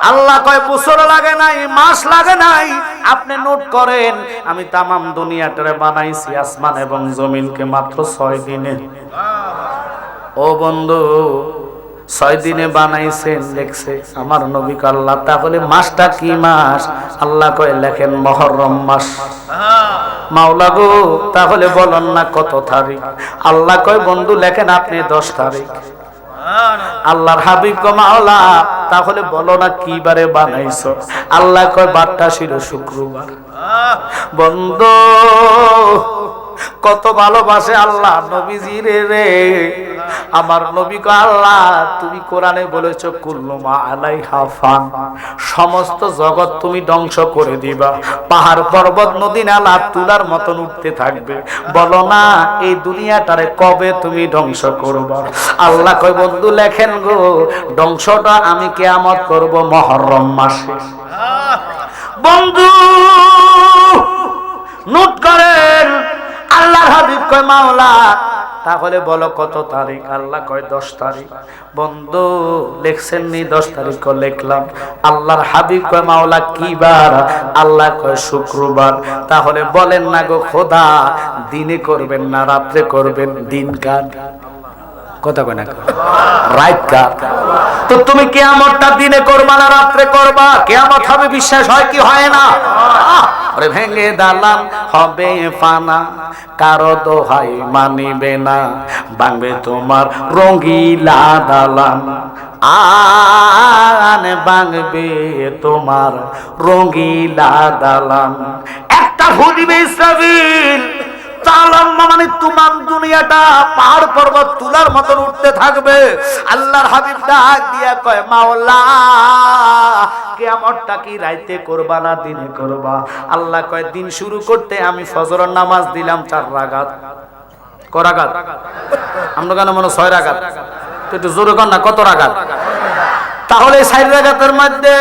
আল্লাহ কয় বছর লাগে নাই, মাস লাগে নাই, আপনি নোট করেন আমি তামাম দুনিয়াটারে বানাইছি আসমান এবং জমিনকে মাত্র 6 দিনে। ও বন্ধু 6 দিনে বানাইছেন লিখছে আমার নবী আল্লাহ, তাহলে মাসটা কি মাস? আল্লাহ কয় লেখেন মুহররম মাস। মাওলা গো তাহলে বলেন না কত তারিখ? আল্লাহ কয় বন্ধু লেখেন আপনি 10 তারিখ। আল্লাহর হাবিব কয় মাওলা তাহলে বলো না কি বারে বানাইছো? আল্লাহ কয় বারটা ছিল শুক্রবার। বন্ধু কত ভালোবাসে আল্লাহ নবীজি রে। আমার নবী কো আল্লাহ তুমি কোরআনে বলেছো কুল্লু মা আলাইহা ফান, সমস্ত জগৎ তুমি ধ্বংস করে দিবা, পাহাড় পর্বত নদী নালা তুলার মতন উঠতে থাকবে, বলো না এই দুনিয়াটারে কবে তুমি ধ্বংস করবা? আল্লাহ কয় বন্ধু লেখেন গো ধ্বংসটা আমি কিয়ামত করব মুহররম মাসে। বন্ধু নোট করেন। আল্লাহর হাবিব কয় মাওলা তাহলে বলো কত তারিখ? আল্লাহ কয় 10 তারিখ। বন্ধু লিখছেন নি 10 তারিখ? লিখলাম। আল্লাহর হাবিব কয় মাওলা কি বার? আল্লাহ কয় শুক্রবার। তাহলে বলেন না গো খোদা দিনে করবেন না রাত্রে করবেন? দিন কার কথা কয় না রাত কার? তো তুমি কিয়ামতটা দিনে করবা না রাত্রে করবা? কিয়ামত হবে বিশ্বাস হয় কি হয় না? আরে ভেঙে দালান হবে ফানা, কারো দোহাই মানিবে না, ভাঙবে তোমার রঙিলা দালান, আন ভাঙবে তোমার রঙিলা দালান। একটা ফুদিবে ইসরাফিল, মানে তোমার দুনিয়াটা পাহাড় পর্বত তুলার মতন উঠতে থাকবে। আল্লাহর হাবিব ডাক দিয়া কয় মাওলা কিয়ামতটা কি রাইতে করবা না দিনে করবা? আল্লাহ কয় দিন শুরু করতে আমি ফজরের নামাজ দিলাম 4 রাকাত। ক রাকাত? আমরা কেন মনে 6 রাকাত? তো একটু জোরে কর না কত রাকাত? তাহলে 4 রাকাতের মধ্যে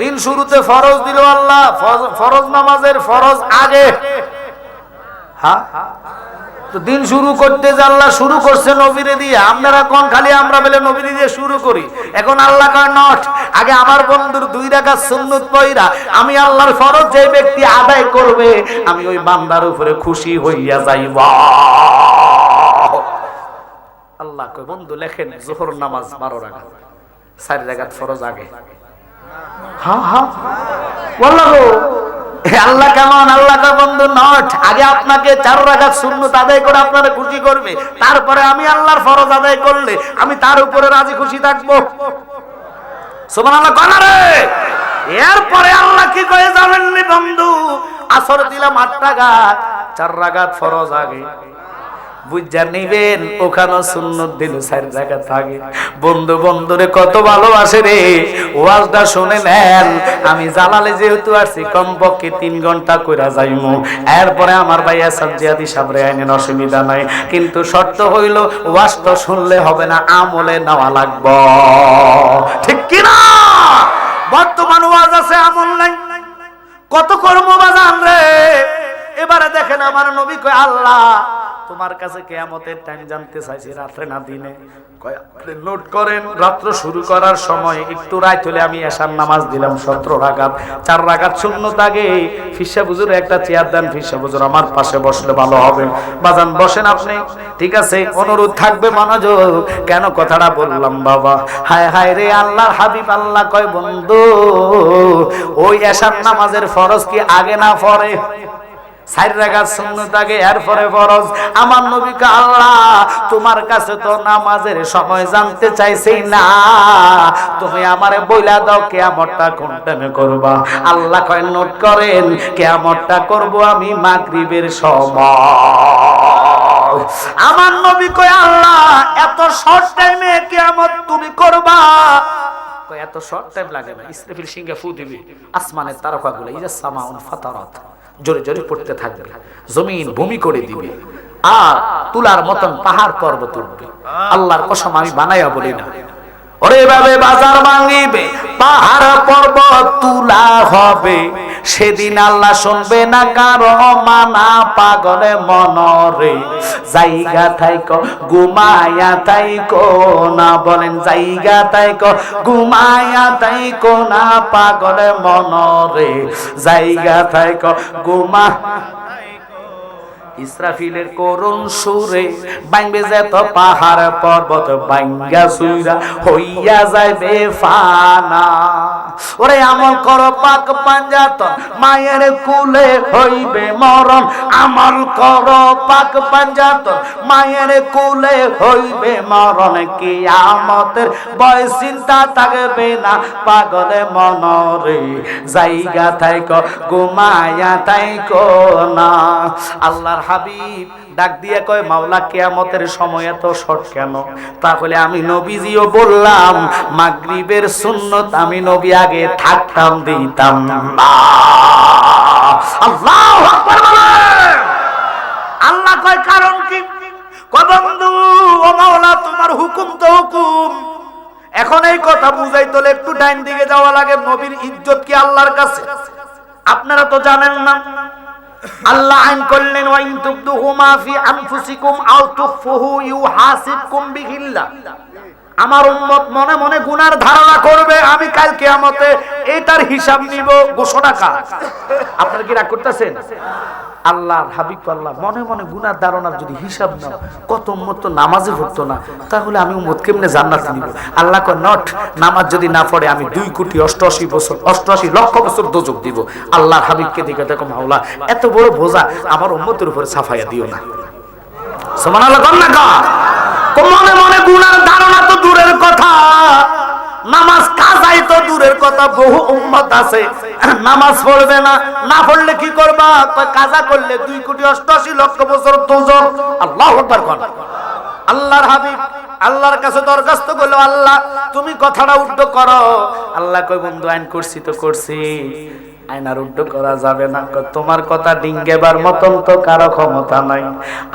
দিন শুরুতে ফরজ দিল আল্লাহ, ফরজ নামাজের ফরজ আগে। হ্যাঁ তো দিন শুরু করতে যে আল্লাহ শুরু করছে নবীরে দিয়ে, আপনারা কোন খালি আমরা বলে নবীরে দিয়ে শুরু করি। এখন আল্লাহ কয় নট, আগে আমার বন্ধুর 2 রাকাত সুন্নাত পয়রা আমি আল্লাহর ফরজ যে ব্যক্তি আদায় করবে আমি ওই বান্দার উপরে খুশি হইয়া যাইব। আল্লাহ কয় বন্ধু লেখেন যোহর নামাজ 12 রাকাত, 4 রাকাত ফরজ আগে। হ্যাঁ হ্যাঁ বললো আল্লাহ কেমন? আল্লাহ বন্ধু নট, আগে আপনাকে 4 রাকাত সুন্নাত আদায় করে আপনারা খুশি করবে, তারপরে আমি আল্লাহর ফরজ আদায় করলে আমি তার উপরে রাজি খুশি থাকবো। সুবহানাল্লাহ কোন রে? এরপরে আল্লাহ কি কয়ে জানেননি বন্ধু? আসর দিলাম 8 রাকাত, 4 রাকাত ফরজ আগে বুঝা নিবেন, ওখানে সুন্নত দিল 4 রাকাত আগে। বন্ধু বন্ধুরে কত ভালোবাসে রে, ওয়াজটা শুনে নেন। আমি জালালে যেহেতু আসছি কমপক্ষে 3 ঘন্টা কইরা যাইমু, এরপরে আমার ভাই সাজ্জাদি সাবরে আইনের অসুবিধা নাই, কিন্তু শর্ত হইল ওয়াজ তো শুনলে হবে না, আমলে নেওয়া লাগবে, ঠিক কি না? বর্তমান ওয়াজ আছে, আমল নাই, কত কর্ম বাজান রে। এবারে দেখেন আমার নবী কয় আল্লাহ তোমার কাছে কিয়ামতের টাইম জানতে চাইছি, রাতে না দিনে? কয় আপনি নোট করেন, রাত্র শুরু করার সময় একটু রাত হলে আমি এশার নামাজ দিলাম 17 রাকাত, 4 রাকাত সুন্নাত আগে। ফিসা হুজুর একটা চেয়ার দেন, ফিসা হুজুর আমার পাশে বসলে ভালো হবে। বাজান বসেন আপনি, ঠিক আছে? অনুরোধ থাকবে মনোযোগ। কেন কথাটা বললাম বাবা? হায় হায় রে আল্লাহর হাবিব আল্লাহ কয় বন্ধু ওই এশার নামাজের ফরজ কি আগে না পরে? 4 রাকাত সুন্নাত আগে, এরপরে ফরজ। আমার নবীকে আল্লাহ তোমার কাছে তো নামাজের সময় জানতে চাইছি না, তুমি আমারে বইলা দাও কিয়ামতটা কোন টাইমে করবা। আল্লাহ কয় নোট করেন, কিয়ামতটা করব আমি মাগরিবের সময়। আমার নবী কয় আল্লাহ এত শর্ট টাইমে কিয়ামত তুমি করবা? কয় এত শর্ট টাইম লাগে না, ইসরাফিল সিংহে ফু দিবে, আসমানের তারকাগুলো ইজা সামাউন ফাতারাত জোরে জোরে পড়তে থাকবে, জমিন ভূমি করে দিবে, আর তুলার মতন পাহাড় পর্বত উঠবে। আল্লাহর কসম আমি বানাইয়া বলি না, ওরে ভাবে বাজার ভাঙিবে, পাহাড় পর্বত তুলা হবে, সেদিন আল্লাহ শুনবে না কারো মানা, পাগলে মনরে জায়গা থাইকো ঘুমায়া থাইকো না, বলেন জায়গা থাইকো ঘুমায়া থাইকো না, পাগলে মনরে জায়গা থাইকো ঘুমা। ইসরাফিলের করুণ সুরে ভাঙবে যেত পাহাড় পর্বত, ভাঙ্গা চুইরা হইয়া যাইবে ফানা। ওরে আমল করো পাক পাঞ্জাতন, মায়ের কুলে হইবে মরণ। আমল করো পাক পাঞ্জাতন, মায়ের কুলে হইবে মরণ। কিয়ামতের ভয় চিন্তা থাকবে না, পাগলে মনরে জায়গা থাইকো ঘুমায়া থাইকো না। আল্লাহর হাবিব ডাক দিয়ে কয় মাওলা কিয়ামতের সময় এত শর্ট কেন? তাহলে আমি নবীজিও বললাম মাগরিবের সুন্নত আমি নবী আগে থাকতাম দিতাম না। আল্লাহু আকবার বলেন। আল্লাহ কয় কারণ কি? কয় বন্ধু ও মাওলা তোমার হুকুম তো হুকুম। এখন এই কথা বুঝাই তোলে একটু ডাইন দিকে যাওয়া লাগে। নবীর ইজ্জত কি আল্লাহর কাছে? আপনারা তো জানেন না, আল্লাহ আইন করলেন ওয়াইন তুবদুহু মা ফি আনফুসিকুম আও তুখফুহু ইউহাসিবকুম বিহিল্লাহ। আমার উম্মত মনে মনে গুনার ধারণা করবে, আমি কাল কিয়ামতে এটার হিসাব নিব। ঘোষণা কার? আপনারা কি রাগ করতেছেন? আল্লাহর হাবিব আল্লাহ মনে মনে গুনার ধারণার যদি হিসাব নাও, কত উম্মত তো নামাজই পড়তো না, তাহলে আমি উম্মত কেমনে জান্নাতে নিব? আল্লাহ কয় নট, নামাজ যদি না পড়ে আমি 2,88,88 লক্ষ বছর দোজক দিব। আল্লাহর হাবিবকে দিকে দেখো মাওলা এত বড় বোঝা আমার উম্মতের উপরে ছাফাইয়া দিও না। সুবহানাল্লাহ কন্যা কা মনে মনে গুনার ধারণা তো দূরের কথা, নামাজ কাজাই তো দূরের কথা। বহু উম্মত আছে নামাজ পড়বে না, না পড়লে কি করবা? কাজা করলে 2,88,00,000 বছর দোজক। আল্লাহু আকবার কোন। আল্লাহর হাবিব আল্লাহর কাছে দরখাস্ত করলো, আল্লাহ তুমি কথাটা উদ্ধ করো। আল্লাহ কয় বন্ধু আইন করছি তো করছি, আইনার উদ্ধ করা যাবে না। তোমার কথা ডিঙ্গেবার মতন তো কারো ক্ষমতা নাই।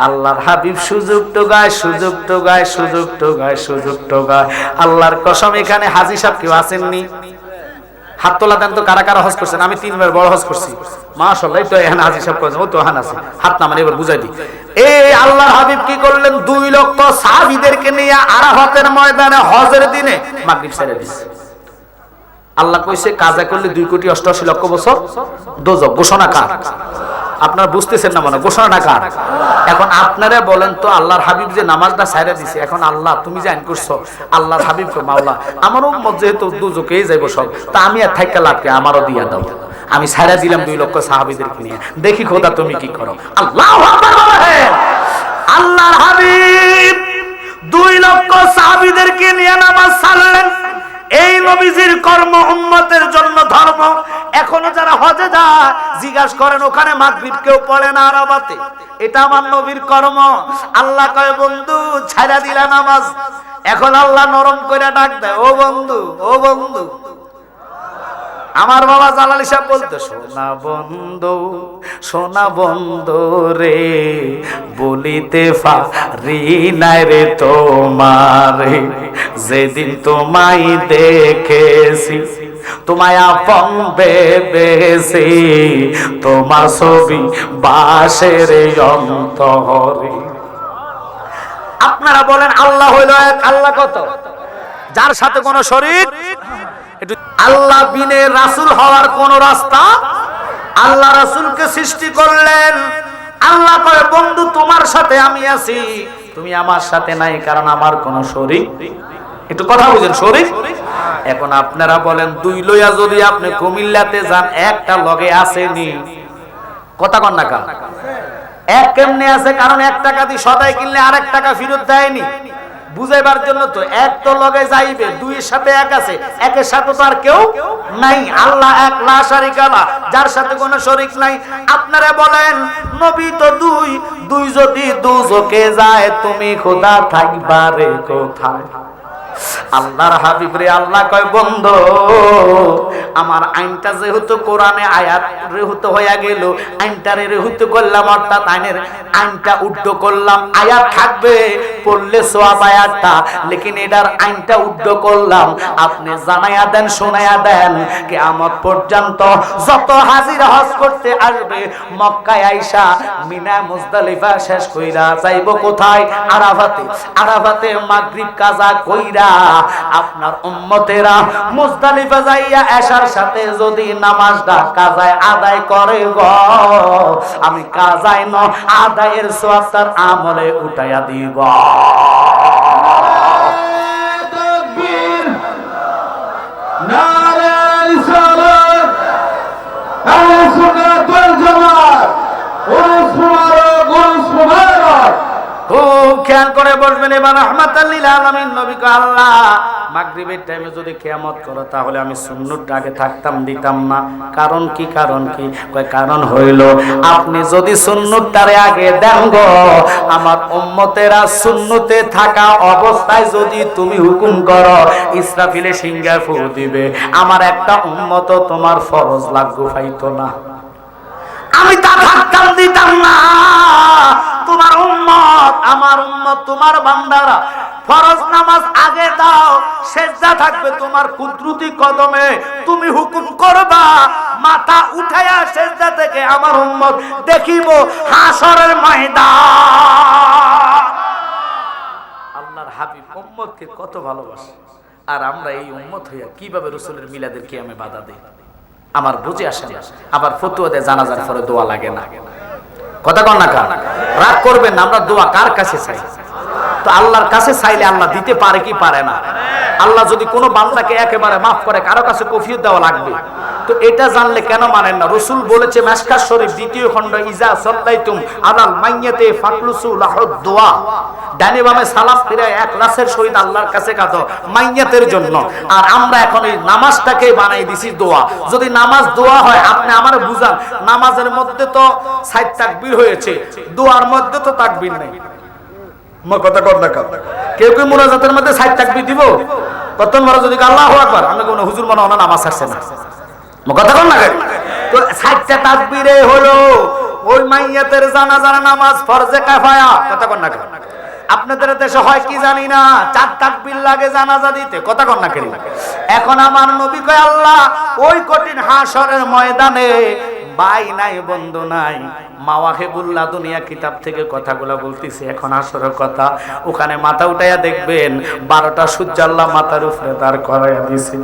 আল্লাহর হাবিব সুযোগ টোগায়, সুযোগ টোগায়, সুযোগ টোগায়, সুযোগ টোগায়। আল্লাহর কসম এখানে হাজী সাহেব কেউ আসেননি? হাত তোলা দেন তো কারা কারা হজ করছেন? আমি 3 বার বড় হজ করছি মাশাআল্লাহ। তো এখানে হাজী সাহেব করেন, ও তো এখানে আছে, হাত নামান এবার বুঝাই দিই। এই আল্লাহর হাবিব কি করলেন? 2 লক্ষ সাহাবীদেরকে নিয়ে আরাফাতের ময়দানে হজের দিনে মাগরিব ছেড়ে দিয়েছে। আল্লাহ কইছে কাজা করলে 2,88,00,000 বছর দোজক। ঘোষণা কার? আপনারা বুঝতেছেন না মনে ঘোষণাটা কার? এখন আপনারা বলেন তো আল্লাহর হাবিব যে নামাজটা ছাইরা দিছে, এখন আল্লাহ তুমি যে আইন করছো আল্লাহর হাবিব তো মাওলা আমার উম্মত যেহেতু দুজকেই যাইব সব, তা আমি আর থাইকা লাভ কি, আমারও দিয়া দাও। আমি ছাইরা দিলাম 2 লক্ষ সাহাবীদেরকে নিয়ে, দেখি খোদা তুমি কি করো। আল্লাহু আকবার বলেন। আল্লাহর হাবিব 2 লক্ষ সাহাবীদেরকে নিয়ে নামাজ ছাড়লেন। এই নবীজির কর্ম উম্মতের জন্য ধর্ম। এখনো যারা হজে যায় জিজ্ঞাসা করেন ওখানে মাগরিব কেউ পড়ে না আরাফাতে, এটা আমার নবীর কর্ম। আল্লাহ কয় বন্ধু ছাইরা দিলা নামাজ। এখন আল্লাহ নরম করে ডাক দেয়, ও বন্ধু, ও বন্ধু। আমার বাবা জালালি সাহেব বলতো, সোনা বন্ধু, সোনা বন্ধু রে, বলিতে পারি না রে তোমারে, যেদিন তোমায় দেখেছি তোমায় আপন ভেবেছি, তোমার ছবি বাসের অন্তরে। আপনারা বলেন আল্লাহ হইল এক, আল্লাহ কত? যার সাথে কোনো শরীক। আল্লাহ বিনে রাসূল হওয়ার কোন রাস্তা? আল্লাহ রাসূলকে সৃষ্টি করলেন। আল্লাহ কয় বন্ধু তোমার সাথে আমি আছি, তুমি আমার সাথে নাই, কারণ আমার কোন শরীক। একটু কথা বুঝেন, শরীক। এখন আপনারা বলেন 2 লইয়া যদি আপনি কুমিল্লাতে যান, একটা লগে আসেনি, কথা কন না কা? এক কেমনে আছে? কারণ 1 টাকা দিয়ে সদাই কিনলে আরেক টাকা ফেরত দেয়নি। বুঝাইবার জন্য তো, এক তো লগে যাইবে, 2 এর সাথে এক আছে, একের সাথে তো আর কেউ নাই। আল্লাহ এক, লা শারিকা লা, যার সাথে কোনো শরীক নাই। আপনারা বলেন নবী তো 2 যদি দুজকে যায়, তুমি খোদা থাকবারে কোথায়? আল্লাহর হাবিব রে, আল্লাহ কয় বন্ধু আমার আইনটা যেহেতু কোরআনে আয়াত রেহুত হইয়া গেল, আইনটারে রেহুত করলাম, অর্থাৎ আইনটা উদ্ধ করলাম। আয়াত থাকবে পড়লে সওয়াব আয়াতটা, লেকিন এটার আইনটা উদ্ধ করলাম। আপনি জানাইয়া দেন, শোনাইয়া দেন, কিয়ামত পর্যন্ত যত হাজির হজ করতে আসবে মক্কায় আইসা মিনা মুজদালিফা শেষ কইরা যাইব কোথায়? আরাফাতে। আরাফাতে মাগরিব কাজা কইরা আপনার উম্মতেরা মুজদালিফা যাইয়া এশার সাথে যদি নামাজটা কাজায় আদায় করে গো, আমি কাজায় ন আদায়ের সওয়াব তার আমলে উঠাইয়া দিব। তাকবীর, নারে রিসালাত, আহলে সুন্নাত ওয়াল জামাত, ওয়াস মুবারক। খুব খেয়াল করে বসবেন। এবার রাহমাতাল লিল আলামিন নবী কয় আল্লাহ মাগরিবের টাইমে যদি কিয়ামত করো, তাহলে আমি সুন্নতটা আগে থাকতাম দিতাম না। কারণ কি? কারণ কি? কয় কারণ হইল আপনি যদি সুন্নতটারে আগে দেন গো, আমার উম্মতেরা সুন্নতে থাকা অবস্থায় যদি তুমি হুকুম করো ইসরাফিলে সিংহায় ফু দিবে, আমার একটা উম্মত তোমার ফরজ লাগু পাইতো না। আমি তা থাকতাম দিতাম না। তোমার উম্মত, আমার উম্মত, তোমার বান্দারা ফরজ নামাজ আগে দাও, সেজদা থাকবে তোমার কুদরতি কদমে, তুমি হুকুম করবা, মাথা উঠায়া সেজদা থেকে আমার উম্মত দেখিব হাসরের ময়দান। আল্লাহর হাবিব উম্মতকে কত ভালোবাসে, আর আমরা এই উম্মত হইয়া কিভাবে রাসূলের মিলাদের কিয়ামে বাধা দেই? আমার বুঝে আসে না। আবার ফতোয়া দেয় জানাজার পরে দোয়া লাগে না। কথা কন না কার? রাগ করবেন না। আমরা দোয়া কার কাছে চাই? তো আল্লাহর কাছে চাইলে আল্লাহ দিতে পারে কি পারে না? আল্লাহ যদি কোনো বান্দাকে একেবারে মাফ করে, কারো কাছে কফিয়ত দেওয়া লাগবে। তো এটা জানলে কেন মানেন না? রাসূল বলেছে মিশকাত শরীফ 2 খণ্ড, ইজা সাল্লাইতুম আলাল মাইয়াতে ফাকলুসু লাহুদ দোয়া, ডানে বামে সালাম ফিরে ইখলাসের সহিত আল্লাহর কাছে কাঁদো মাইয়াতের জন্য। আর আমরা এখন এই নামাজটাকে বানাই দিছি দোয়া। যদি নামাজ দোয়া হয়, আপনি আমারে বুঝান, নামাজের মধ্যে তো 60 তাকবীর হয়েছে, দোয়ার মধ্যে তো তাকবীর নাই। কথা কর না কার? কেউ কেউ মুনাজাতের মধ্যে 60 তাকবীর দিব, প্রথম বার যদি আল্লাহু আকবার, আমরা কোন হুজুর মনে হয় নামাজ ছাড়ছে না। কথা কর না কার? তো 60টা তাকবীরে হলো ওই মাইয়াতের জানাজার নামাজ ফরজে কিফায়া। কথা কর না কার? আপনাদের দেশে হয় কি জানি না, 4 তাকবীর লাগে জানাজা দিতে। কথা কর না কেন? এখন আমার নবী কয় আল্লাহ ওই কঠিন হাসরের ময়দানে ভাই নাই, বন্ধু নাই। মাওয়াহিবুল্লাহ দুনিয়া কিতাব থেকে কথাগুলো বলতেছি, এখন আসরের কথা। ওখানে মাথা উঠাইয়া দেখবেন 12টা সূর্য আল্লাহ মাথার উপরে দাঁড় করাইয়া দিয়েছে।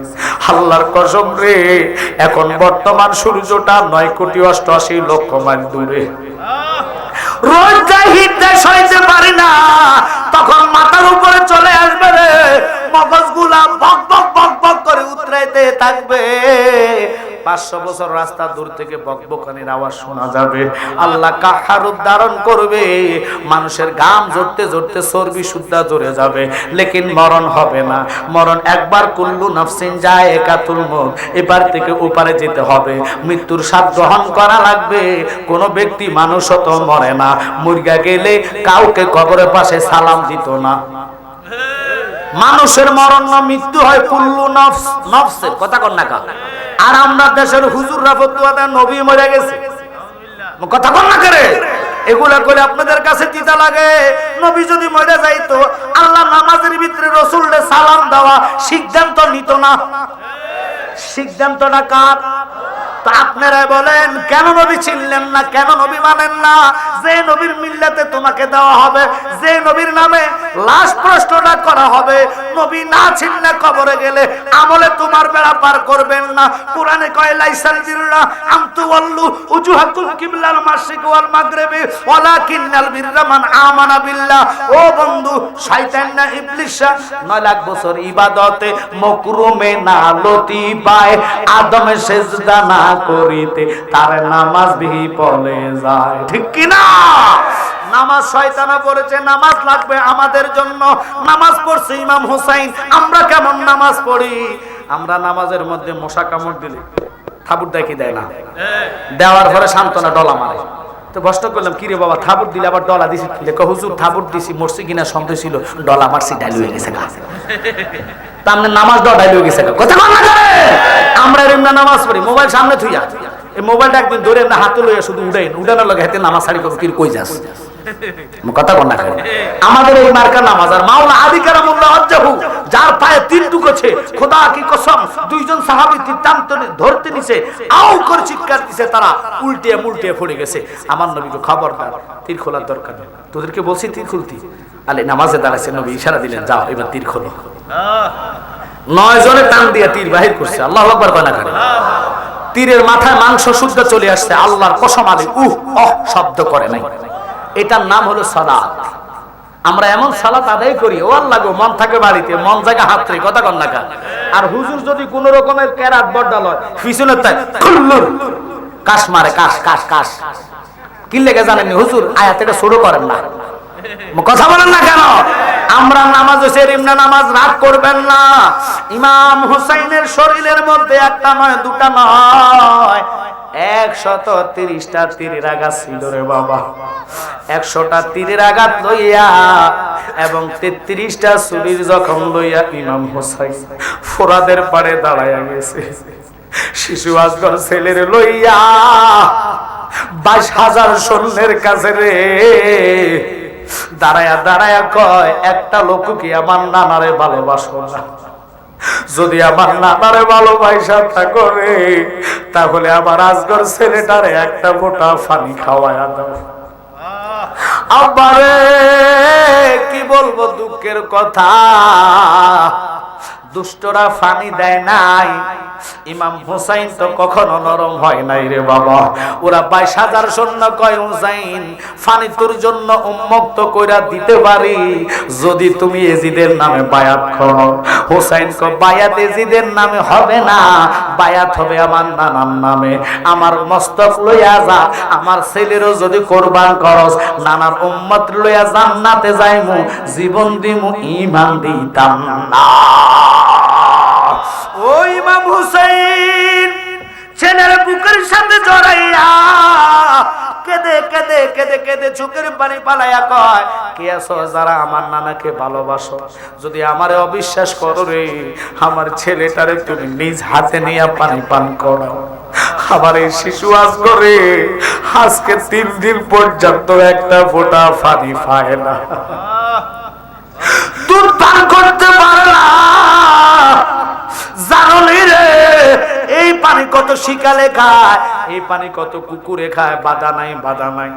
আল্লাহর কসম রে, এখন বর্তমান সূর্যটা 9,88,00,000 মাইল দূরে। রোজ যাই হিটে সইতে পারি না, তখন মাথার উপরে চলে আসবে রে, মগজগুলা বক বক বক বক করে উতরাইতে থাকবে। 500 বছর রাস্তা দূর থেকে বকবকানির আওয়াজ শোনা যাবে। আল্লাহ কাহার ধারণ করবে, মানুষের ঘাম ঝরতে ঝরতে চর্বি সুদ্ধা ঝরে যাবে, লেকিন মরণ হবে না। মরণ একবার, কুল্লু নাফসিন যায়কাতুল মউত, এপার থেকে ওপারে যেতে হবে, মৃত্যুর স্বাদ গ্রহণ করা লাগবে। কোন ব্যক্তি মানুষও তো মরে না, মুরগা গেলে কাউকে কবরের পাশে সালাম দিত না। মানুষের মরণ না, মৃত্যু হয়। কুল্লু নফস, নফসের কথা কন না কা। আর আমরা দেশের হুজুররা ফতোয়া দেন নবী মরে গেছে, কথা কন না করে। এগুলা করে আপনাদের কাছে তিতা লাগে। নবী যদি মরে যাইতো, আল্লাহ নামাজের ভিতরে রাসূলকে সালাম দেওয়া সিদ্ধান্ত নিত না। সিদ্ধান্তটা কার? তো আপনারা বলেন কেন নবী চিনলেন না, কেন নবী মানেন না? যে নবীর মিল্লাতে তোমাকে দেওয়া হবে, যে নবীর নামে লাশ প্রশ্নটা করা হবে, নবী না চিনলে কবরে গেলে আমলে তোমার বেড়া পার করবেন না। কোরআনে কয় লাইসাল বিররা আনতু ওয়াল্লু উজুহাকুম কিবলাল মাশরিক ওয়াল মাগরিবি ওয়ালাকিন্নাল বিররা মান আমানা বিল্লাহ। ও বন্ধু, শয়তান না ইবলিস 9 লাখ বছর ইবাদতে মকরুমে না লতি পায়, আদমে সেজদা না করিতে তার নামাজ বিহি পড়ে যায়, ঠিক কি না? নামাজ শয়তানা পড়েছে, নামাজ লাগবে আমাদের জন্য। নামাজ পড়ছে ইমাম হুসাইন। আমরা কেমন নামাজ পড়ি? আমরা নামাজের মধ্যে মশা কামড় দিলে থাবুর দেয় কি দেয় না? দেওয়ার পরে সান্ত্বনা ডলা মারে। তো প্রশ্ন করলাম, কিরে বাবা থাবুর দিলে আবার ডলা দিছি? হুজুর থাবুর দিছি, মরছি কিনা সন্দেহ ছিল, ডলা মারছি, ডাইল হয়ে গেছে গা। তার নামাজ দেওয়া ডাইল হয়ে গেছে গা, কথা বল না করে। আমরা এরকম নামাজ পড়ি, মোবাইল সামনে থুইয়া, এই মোবাইলটা একদিন ধরে না হাতে লইয়া শুধু উড়ানোর লগে হাতে নামাজ সারি করবো, কি কই যাস, কথা বল না করে। আমাদের এই মার্কা নামাজ। আর মাওলা আলী কারামুল্লাহ ওয়াজহু, যার পায়ে তীর ঢুকেছে, খোদা কি কসম, 2 জন সাহাবী তীর টানতে ধরতে নিছে, আউ করে চিৎকার দিছে, তারা উল্টে মুল্টে পড়ে গেছে। আমার নবীকে খবরদার, তীর খোলার দরকার নেই, তোদেরকে বলছি তীর খুলতি। আলে নামাজে দাঁড়াইছে, নবী ইশারা দিলেন, যাও এবার তীর খোলো। 9 জনে টান দিয়ে তীর বাহির করছে। আল্লাহু আকবার কয় না করে। তীরের মাথায় মাংস শুদ্ধ চলে আসছে। আল্লাহর কসম, আলী শব্দ করে নাই। এটার নাম হলো সালাত। আমরা এমন সালাত আদায় করি, ও আল্লাহ গো, মন থাকে বাড়িতে, মন জায়গা হাতরে, কথা কন না কা। আর হুজুর যদি কোন রকমের কেরাত বড়ডাল হয়, পিছনে তাই কুল্লুর কাশ মারে, কাশ কাশ কাশ। কি লেগে জানেন হুজুর? আয়াত এটা শুরু করেন না, কথা বলেন না কেন? আমরা নামাজ সেরিমনা নামাজ রাগ করবেন না। ইমাম হুসাইনের শরীরের মধ্যে একটা নয়, দুটা নয়, 130টা তীরের আঘাত ছিল রে বাবা। 100টা তীরের আঘাত লইয়া এবং 33টা ছুরির জখম লইয়া ইমাম হুসাইন ফোরাদের পাড়ে দাঁড়াইয়া গেছে। শিশু আজগর ছেলের লইয়া 22,000 সৈন্যের কাছে রে দাঁড়ায়া দাঁড়ায়া কয়, একটা লোক কি আমার নানারে ভালোবাসো না? যদি আমার নানারে ভালোবাসা থাকো রে, তাহলে আমার আজগর ছেলেটারে একটা ফোঁটা পানি খাওয়ায়া দাও। আব্বারে কি বলবো দুঃখের কথা, দুষ্টরা পানি দেয় নাই, ইমাম হুসাইন তো কখনো নরম হয় নাই রে বাবা। ওরা 22,000 সৈন্য কয়, হুসাইন পানি তোর জন্য উন্মুক্ত কইরা দিতে পারি যদি তুমি এজিদের নামে বায়াত করো। হুসাইন কয়, বায়াত এজিদের নামে হবে না, বায়াত হবে আমার নানার নামে। আমার মস্তক লইয়া যা, আমার ছেলেরও যদি কোরবান করস, নানার উম্মত লইয়া জান্নাতে যাইমু, জীবন দিমু, ঈমান দিতাম না। ও ইমাম হুসাইন ছেলের বুকের সাথে জড়াইয়া কেঁদে কেঁদে কেঁদে কেঁদে চোখের পানি পালাইয়া কয়, কে আছো যারা আমার নানাকে ভালোবাসো, যদি আমারে অবিশ্বাস করো রে, আমার ছেলেটারে তুমি নিজ হাতে নিয়ে পানি পান করো। আমার এই শিশু আজ করে আজকে 3 দিন পর্যন্ত একটা ফোঁটা পানি পায় না, দুধ পান করতে পারে না। জানো রে এই পানি কত শিকালে খায়, এই পানি কত কুকুরে খায়, বাধা নাই বাধা নাই।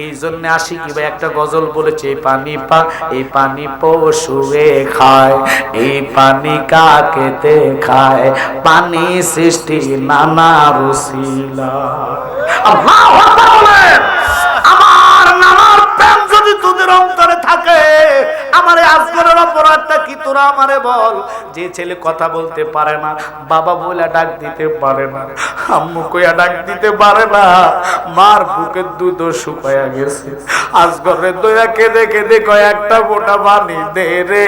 এই জন্য আশিকি ভাই একটা গজল বলেছে, এই পানি পশুয়ে খায়, এই পানি কাকেতে খায়, পানি সৃষ্টি নানা রুসিলা। আল্লাহু আকবার বলেন। আমার নানার প্রেম যদি তোদের অন্তরে থাকে, আমার আজকের অপরাধটা কি তোরা আমারে বল। যে ছেলে কথা বলতে পারে না, বাবা বলে ডাক দিতে পারে না, আম্মু কইয়া ডাক দিতে পারে না, মার বুকের দুধ শুকায়া গেছে, আজগরে দয়া কেঁদে কেঁদে কয় একটা ফোঁটা পানি দে রে।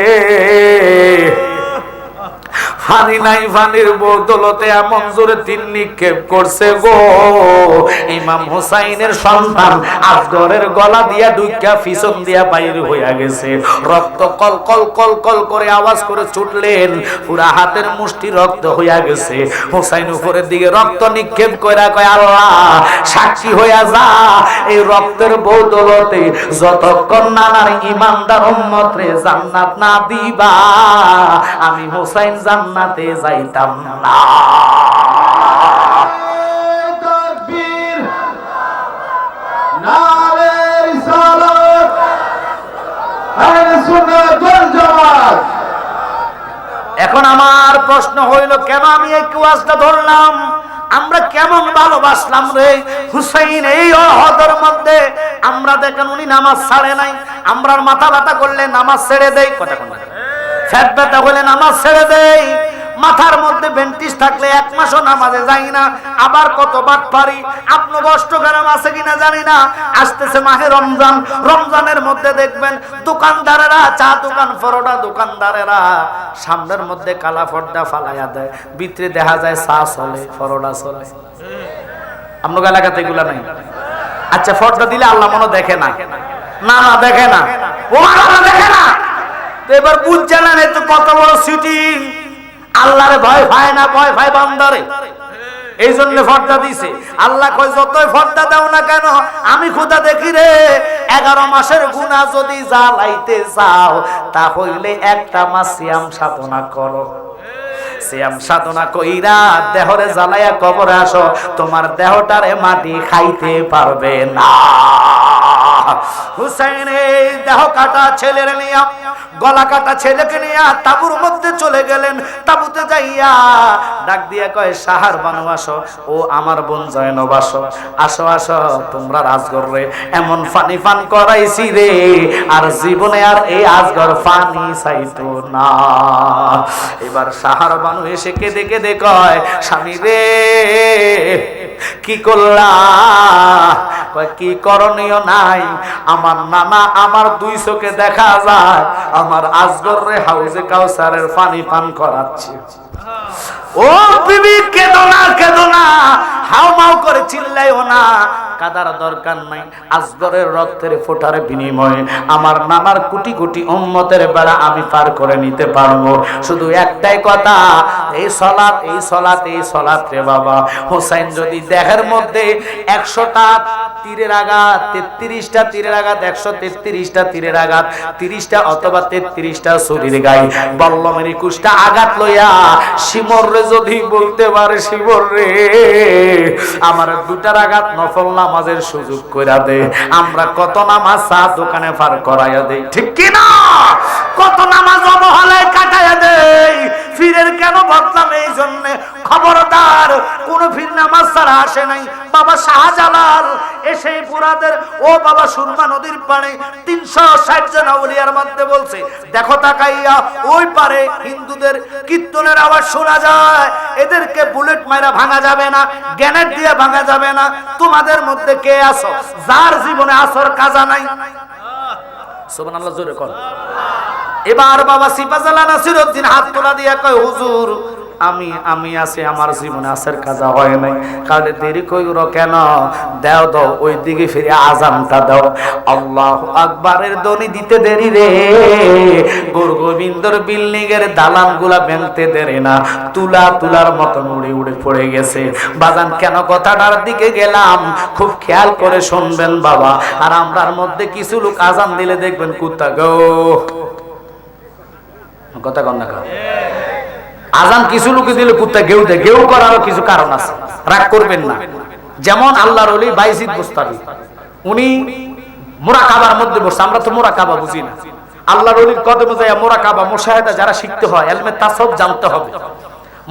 পানি নাই, পানির বদলতে এমন জোরে তিন নিক্ষেপ করছে গো। ইমাম হুসাইনের সন্তান আজগরের গলা দিয়া ঢুকা পিছন দিয়া বাইরে হইয়া গেছে, রক্ত কল কল কল কল করে আওয়াজ করে ছুটলেন, পুরা হাতের মুষ্টি রক্ত হইয়া গেছে। হুসাইন উপরের দিকে রক্ত নিক্ষেপ কইরা কয় আল্লাহ সাক্ষী হইয়া যা, এই রক্তের বদলতে যতক্ষণ নানার ইমানদার উম্মত রে জান্নাত না দিবা, আমি হুসাইন জান্নাতে যাইতাম না। তাকবীর, নারে রিসালাত, আহলে সুন্নাত ওয়াল জামাত। এখন আমার প্রশ্ন হইল, কেন আমি এই কুয়াশটা ধরলাম? আমরা কেমন ভালোবাসলাম রে হুসাইন। এই অহদের মধ্যে আমরা দেখেন উনি নামাজ ছাড়ে নাই, আমরা মাথা ব্যথা করলে নামাজ ছেড়ে দেই, কথা কোন ফ্যাট ব্যথা হলে নামাজ ছেড়ে দেই, মাথার মধ্যে বেন্টিস থাকলে এক মাসও নামাজে যাই না। আবার কত বাট পারি, আপনি অষ্টগ্রাম আছে কিনা জানি না, আসতেছে মাহে রমজান, রমজানের মধ্যে দেখবেন দোকানদারেরা, চা দোকান পরোটা দোকানদারেরা সামনের মধ্যে কালা পর্দা ফালাইয়া দেয়, ভিতরে দেখা যায় চা চলে, পরোটা চলে। আপনার এলাকাতে এগুলা নাই? আচ্ছা, পর্দা দিলে আল্লাহ মনে দেখে না? না না, দেখে না, ও আল্লাহ দেখে না। তো এবার বুঝছে না তো কত বড় সিটিং। আল্লাহরে ভয় পায় না, ভয় পায় বান্দারে, এই জন্য পর্দা দিছে। আল্লাহ কয় যতই পর্দা দাও না কেন, আমি খোদা দেখি রে। 11 মাসের গুনাহ যদি জ্বালাইতে চাও, তাহলে একটা মাস সিয়াম সাধনা করো। সিয়াম সাধনা কইরা দেহরে জ্বালাইয়া কবরে আসো, তোমার দেহটারে মাটি খাইতে পারবে না। হুসাইন এই দেহ কাটা ছেলের নিয়া, গলা কাটা ছেলেকে নিয়া তাবুর মধ্যে চলে গেলেন। তাবুতে যাইয়া ডাক দিয়া কয় সাহার বানু আসো, ও আমার বোন জয়নব আসো, আসো আসো, তোমরা রাজগর রে এমন পানি পান করাইছি রে, আর জীবনে আর এই আজগর পানি চাইতো না। এবার সাহার বানু এসে কেঁদে কেঁদে কয় স্বামী রে কি করলা? কি করণীয় নাই, আমার নানা আমার দুই চোখে দেখা যায় আমার আজগর রে হাউজে কাউসারের পানি পান করাচ্ছে। ও বিবি কেঁদো না, কেঁদো না, হাও মাও করে চিল্লাইও না, কাদার দরকার নাই। আজগরের রক্তের ফোঁটার বিনিময়ে আমার নানার কোটি কোটি উম্মতের বেড়া আমি পার করে নিতে পারবো। শুধু একটাই কথা, এই সালাত, এই সালাত, এই সালাত রে বাবা। হোসেন যদি দেহের মধ্যে 100টা তীরের আঘাত, 33টা তীরের আঘাত, 133টা তীরের আঘাত, 30টা অথবা 33টা ছুরির গায়ে বল্লমের 21টা আঘাত লইয়া শিমর রে যদি বলতে পারে, শিমর রে আমার 2টার আঘাত নফল নামাজের সুযোগ কইরা দে, আমরা কত নামাজ চা দোকানে পার করাইয়া দেই, ঠিক কি না? কত নামাজ অবহেলায় কাটাইয়া দেই। ফিরের কেন বদলাম? এই জন্য খবরদার, কোন ফির নামাজ ছাড়া আসে নাই। বাবা শাহজালাল এসে পুরাদের, ও বাবা সুরমা নদীর পাড়ে 360 জন আউলিয়ার মধ্যে বলছে দেখো তাকাইয়া, ওই পারে হিন্দুদের কীর্তনের আওয়াজ শোনা যায়, এদেরকে বুলেট মাইরা ভাঙা যাবে না, গ্যানেট দিয়ে ভাঙা যাবে না। তোমাদের মধ্যে কে আছো যার জীবনে আসর কাজা নাই? সুবহানাল্লাহ, জোরে কর। এবার বাবা সিপাজালা নাসিরউদ্দিন হাত তোলা দিয়া কয় হুজুর আমি আছি, আমার জীবনে আসর কাজা হয় নাই। কালে দেরি কইরো কেন? দাও দাও, ওই দিকে ফিরে আজানটা দাও। আল্লাহু আকবারের ধ্বনি দিতে দেরি রে, গুরু গোবিন্দর বিল্ডিং এর দালান গুলা ভেঙতে দেরি না, তুলা তুলার মতন উড়ে উড়ে পড়ে গেছে। বাজান কেন কথাটার দিকে গেলাম, খুব খেয়াল করে শুনবেন বাবা। আর আমরার মধ্যে কিছু লোক আজান দিলে দেখবেন কুত্তা গো, কথা কন না, আজান কিছু লোকে দিলে কুত্তা গেউ দেয়, গেউ করারও কিছু কারণ আছে, রাগ করবেন না। যেমন আল্লাহর ওলি বাইজিদ বুস্তামি, উনি মুরাকাবার মধ্যে বসে, আমরা তো মুরাকাবা বুঝি না। আল্লাহর ওলির কদমে যায় মুরাকাবা মুশাহাদা যারা শিখতে হয়, ইলমে তাসাউফ জানতে হবে।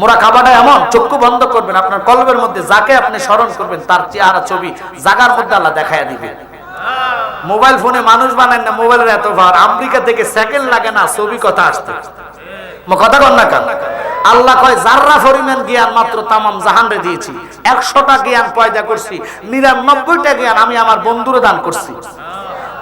মুরাকাবাটা এমন, চক্ষু বন্ধ করবেন, আপনার কলবের মধ্যে যাকে আপনি স্মরণ করবেন তার চেহারা ছবি জাগার মধ্যে আল্লাহ দেখায়া দিবে। মোবাইল ফোনে মানুষ বানান না, মোবাইলের এত ভার, আমেরিকা থেকে সেকেন্ড লাগে না ছবি কথা আসতে। কথা কন না কেন? আল্লাহ কয় জাররা পরিমাণ জ্ঞান মাত্র তামাম জাহানরে দিয়েছি। 100টা জ্ঞান পয়দা করছি, 99টা জ্ঞান আমি আমার বন্ধুরে দান করছি।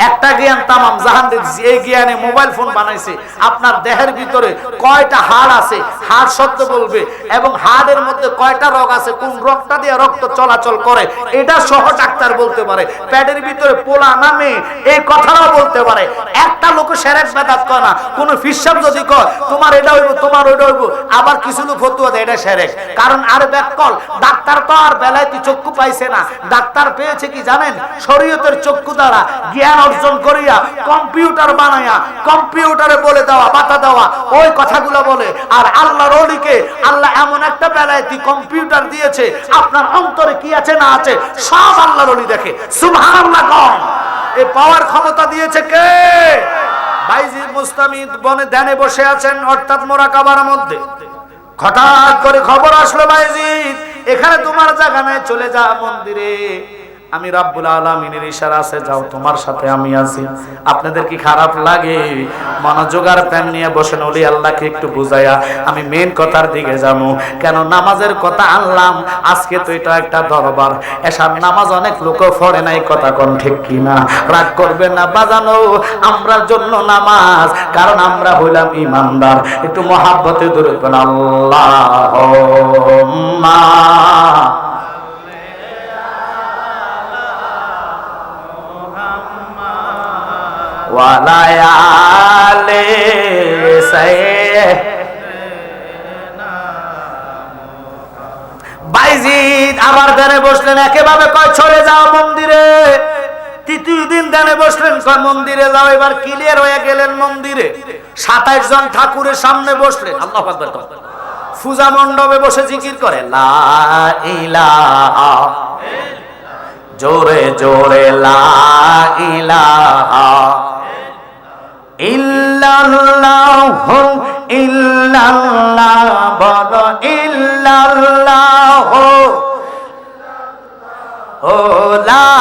একটা জ্ঞান তামাম জাহান দিয়েছি। এই জ্ঞানে মোবাইল ফোন বানাইছে। আপনার দেহের ভিতরে কয়টা হাড় আছে, হাড় শব্দ বলবে, এবং হাড়ের মধ্যে কয়টা রগ আছে, কোন রগটা দিয়ে রক্ত চলাচল করে, এটা সহ ডাক্তার বলতে পারে। পেটের ভিতরে পোলা নামে এই কথাটাও বলতে পারে। একটা লোক শিরক বেদাত করে না। কোন ফিসাব যদি কয় তোমার এটা হইব, তোমার ওইটা হইব, আবার কিছু লোক ফতোয়া দেয় এটা শিরক। কারণ আর ব্যাককল ডাক্তার তো আর বেলায়েতি চক্ষু পাইছে না। ডাক্তার পেয়েছে কি জানেন? শরীয়তের চক্ষু দ্বারা জ্ঞান অর্জন করিয়া কম্পিউটার বানায়া কম্পিউটারে বলে দেওয়া, বাতা দেওয়া, ওই কথাগুলো বলে। আর আল্লাহর ওলিকে আল্লাহ এমন একটা বেলায়েতি কম্পিউটার দিয়েছে, আপনার অন্তরে কি আছে না আছে সব আল্লাহর ওলি দেখে। সুবহানাল্লাহ কোন এই পাওয়ার ক্ষমতা দিয়েছে কে? বাইজিদ বুস্তামি বনে ধ্যানে বসে আছেন, অর্থাৎ মুরাকাবার মধ্যে। হঠাৎ করে খবর আসলো, বাইজিদ এখানে তোমার জায়গা নাই, চলে যা মন্দিরে, আমি রাব্বুল আলামিনের ইশারা আছে, যাও, তোমার সাথে আমি আছি। আপনাদের কি খারাপ লাগে? মনোযোগ আর প্যান নিয়ে বসেন, ওলি আল্লাহকে একটু বুঝাইয়া আমি মেন কথার দিকে যাবো। কেন নামাজের কথা আনলাম, আজকে তো এটা একটা দরবার। এসার নামাজ অনেক লোক পড়ে নাই, কথা কোন ঠিক কিনা? রাগ করবেন না বাজানো, আমরার জন্য নামাজ, কারণ আমরা হইলাম ইমানদার। একটু মহাব্বতে দূরে আল্লাহুম্মা ওয়ালায়ালে সাইয়্যিদিনা। বাইজিদ আবার ধ্যানে বসলেন, একেভাবে কয় চলে যাও মন্দিরে। তৃতীয় দিন ধ্যানে বসলেন, কয় মন্দিরে যাও। এবার ক্লিয়ার হয়ে গেলেন মন্দিরে। 27 জন ঠাকুরের সামনে বসলেন। আল্লাহু আকবার। পূজা মণ্ডপে বসে জিকির করে লা ইলাহা, জোরে জোরে লা ইলাহা ইল্লাল্লাহু ইল্লাল্লাহ, বলো ইল্লাল্লাহু, ও লা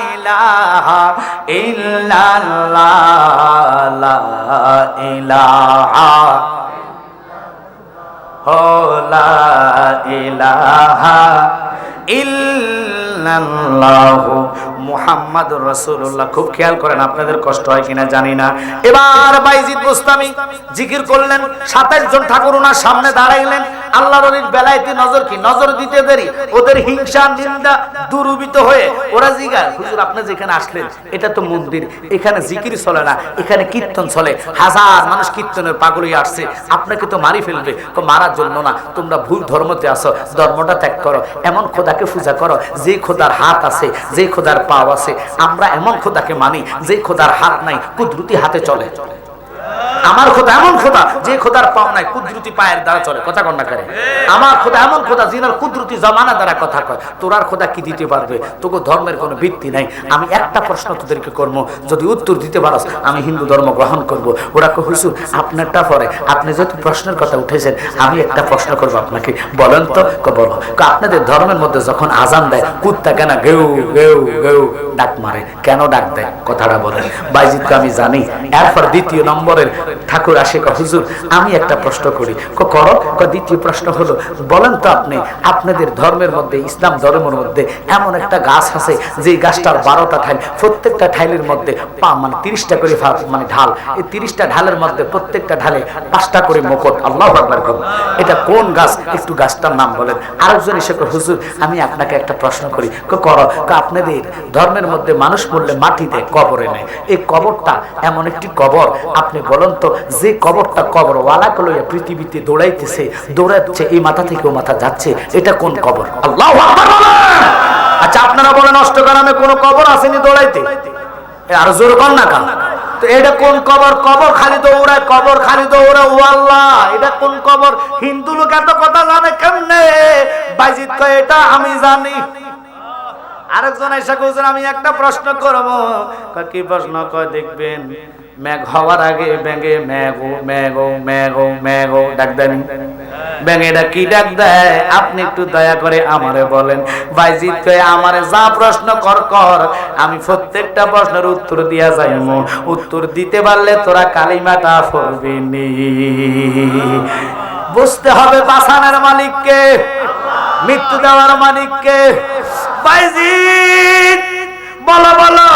ইলাহা ইল্লাল্লাহ, লা ইলাহা, ও লা ইলাহা ইল্লাল্লাহু মুহাম্মাদুর রাসূলুল্লাহ। খুব খেয়াল করেন, আপনাদের কষ্ট হয় কিনা জানি না। এবার বাইজিদ বুস্তামি জিকির করলেন, 27 জন ঠাকুর ওনার সামনে দাঁড়াইলেন। আল্লাহর ওলির বেলায়েতি নজর কি? নজর দিতে দেরি, ওদের হিংসা নিন্দা দুরূপিত হয়ে ওরা জিজ্ঞাসা, হুজুর আপনি যেখানে আসলেন এটা তো মন্দির, এখানে জিকির চলে না, এখানে কীর্তন চলে, হাজার মানুষ কীর্তনের পাগল হয়ে আসছে, আপনাকে তো মারি ফেলবে। মারার জন্য না, তোমরা ভুল ধর্মতে আসো, ধর্মটা ত্যাগ করো, এমন খোদাকে পূজা করো যে খোদার হাত আছে, যে খোদার পাও আছে। আমরা এমন খোদাকে মানি যে খোদার হাত নাই, কুদরতি হাতে চলে। আমার খোদা এমন খোদা যে খোদার পাও নাই, কুদরতি পায়ের দ্বারা চলে। কথা কন না করে? আমার খোদা এমন খোদা যিনার কুদরতি জমানা দ্বারা কথা কয়। তোরার খোদা কি দিতে পারবে? তোকে ধর্মের কোনো ভিত্তি নাই। আমি একটা প্রশ্ন তোদেরকে করবো, যদি উত্তর দিতে পারস আমি হিন্দু ধর্ম গ্রহণ করব। ওরা কয় হুজুর আপনারটা পরে, আপনি যেহেতু প্রশ্নের কথা উঠেছেন আমি একটা প্রশ্ন করবো আপনাকে, বলেন তো? বলো। আপনাদের ধর্মের মধ্যে যখন আজান দেয় কুত্তা কেন গেউ গেউ গেউ ডাক মারে? কেন ডাক দেয়? কথাটা বলেন। বাইজিদকে আমি জানি। এরপর দ্বিতীয় নম্বরের ঠাকুর আসে, হুজুর আমি একটা প্রশ্ন করি। করো। দ্বিতীয় প্রশ্ন হলো, বলেন তো আপনি আপনাদের ধর্মের মধ্যে, ইসলাম ধর্মের মধ্যে এমন একটা গাছ আছে যে গাছটার 12টা ঠাইল, প্রত্যেকটা ঠাইলের মধ্যে মানে 30টা করে মানে ঢাল, এই 30টা ঢালের মধ্যে প্রত্যেকটা ঢালে 5টা করে মুকুট। আল্লাহু আকবার। এটা কোন গাছ? একটু গাছটার নাম বলেন। আরেকজন এসে হুজুর আমি আপনাকে একটা প্রশ্ন করি। করো। আপনাদের ধর্মের মধ্যে মানুষ মরলে মাটি দেয়, কবরে নেয়, এই কবরটা এমন একটি কবর, আপনি বলেন তো যে কবরটা কবর ওয়ালাকে লইয়া পৃথিবীতে দৌড়াইতেছে, দৌড়াচ্ছে, এই মাথা থেকে ও মাথা যাচ্ছে, এটা কোন কবর? আল্লাহু আকবার। আচ্ছা আপনারা বলেন অষ্টগ্রামে কোন কবর আসেনি দৌড়াইতে? আর জোর কর না কেন? তো এটা কোন কবর? কবর খালি দৌড়ায়, কবর খালি দৌড়ায়। ও আল্লাহ, এটা কোন কবর? হিন্দু লোক এত কথা জানে কেমনে? বাইজিদ কয় এটা আমি জানি। আরেকজন এসে কইছেন আমি একটা প্রশ্ন করব। কি প্রশ্ন? কয় দেখবেন মেঘ হওয়ার আগে ব্যাঙে ম্যাগো ম্যাগো ম্যাগো ম্যাগো ডাক দেন। ব্যাঙেটা কি ডাক দেয় আপনি একটু দয়া করে আমারে বলেন। বাইজিদ কয় আমারে যা প্রশ্ন কর, আমি প্রত্যেকটা প্রশ্নের উত্তর দিয়া যাইমু। উত্তর দিতে পারলে তোরা কালিমাটা পড়বি নি। বুঝতে হবে বাঁচানোর মালিককে, মৃত্যু দেওয়ার মালিককে। বাইজিদ বলো বলো,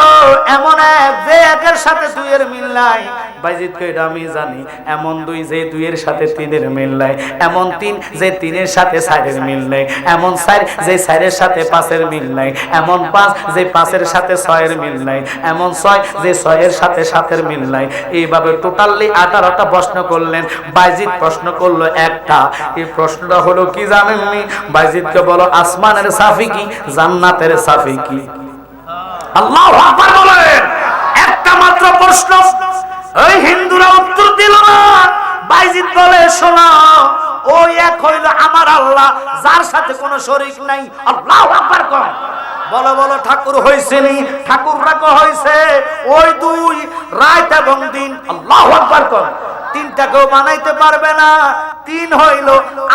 এমন এক যে একের সাথে দুইয়ের মিল নাই। বাইজিদ কই আমি জানি এমন দুই যে দুইয়ের সাথে তিনের মিল নাই, এমন তিন যে তিনের সাথে চারের মিল নাই, এমন চার যে চারের সাথে পাঁচের মিল নাই, এমন পাঁচ যে পাঁচের সাথে ছয়ের মিল নাই, এমন ছয় যে ছয়ের সাথে সাতের মিল নাই। এইভাবে টোটালি 18টা প্রশ্ন করলেন। বাইজিদ প্রশ্ন করলো একটা। এই প্রশ্নটা হলো কি জানেননি? বাইজিদকে বলো আসমানের সাফি কি, জান্নাতের সাফি কি? আল্লাহু আকবার বলেন। একটা মাত্র প্রশ্ন। ওই হিন্দুরা উত্তর দিল না। বাইজিদ বলে শোনো, ওই এক হইল আমার আল্লাহ, যার সাথে কোনো শরীক নাই। আল্লাহু আকবার কর। বলো বলো ঠাকুর হইছে নি? ঠাকুররা কো হইছে। ওই দুই রাত এবং দিন। আল্লাহু আকবার কর। তিনটাকেও বানাইতে পারবে না। তিন হইল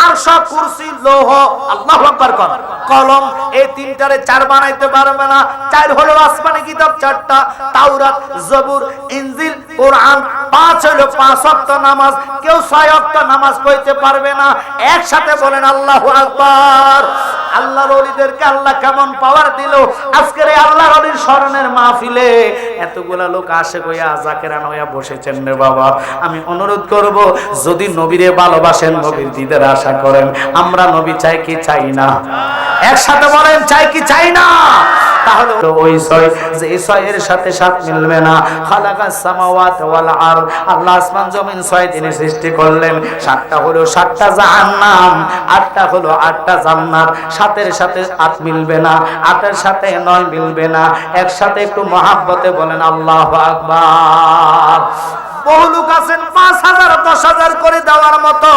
আরশ, কুরসি, লৌহ। আল্লাহু আকবার কর। কলম, এই তিনটারে চার বানাইতে পারবে না। চার হলো আসমানি কিতাব চারটা, তাওরাত, জবুর, ইনজিল, কোরআন। পাঁচ হলো 5 ওয়াক্ত নামাজ। কেউ 6 ওয়াক্ত নামাজ পড়তে পারবে না। একসাথে বলেন আল্লাহু আকবার। আল্লাহর ওলিদেরকে আল্লাহ কেমন পাওয়ার দিল। আজকের এই আল্লাহর ওলির স্মরণের মাহফিলে এতগুলা লোক আসে কইয়া জাকেরান হইয়া বসেছেন রে বাবা। আমি অনুরোধ করব, যদি নবীরে ভালোবাসেন, নবীর দিদের আশা করেন, আমরা নবী চাই কি চাই না? একসাথে বলেন চাই কি চাই না? তাহলে ওই ছয় যে ছয়ের সাথে সাত মিলবে না। খালাকাস সামাওয়াত ওয়াল আরদ, আল্লাহ আসমান জমিন 6 দিনে সৃষ্টি করলেন। 7টা হলো 7টা জাহান্নাম, 8টা হলো 8টা জান্নাত। 7-এর সাথে 8 মিলবে না, 8-এর সাথে 9 মিলবে না। একসাথে একটু মহাব্বতে বলেন আল্লাহু আকবার। বহু লোক আছেন 5000 10,000 করে দেওয়ার মতো।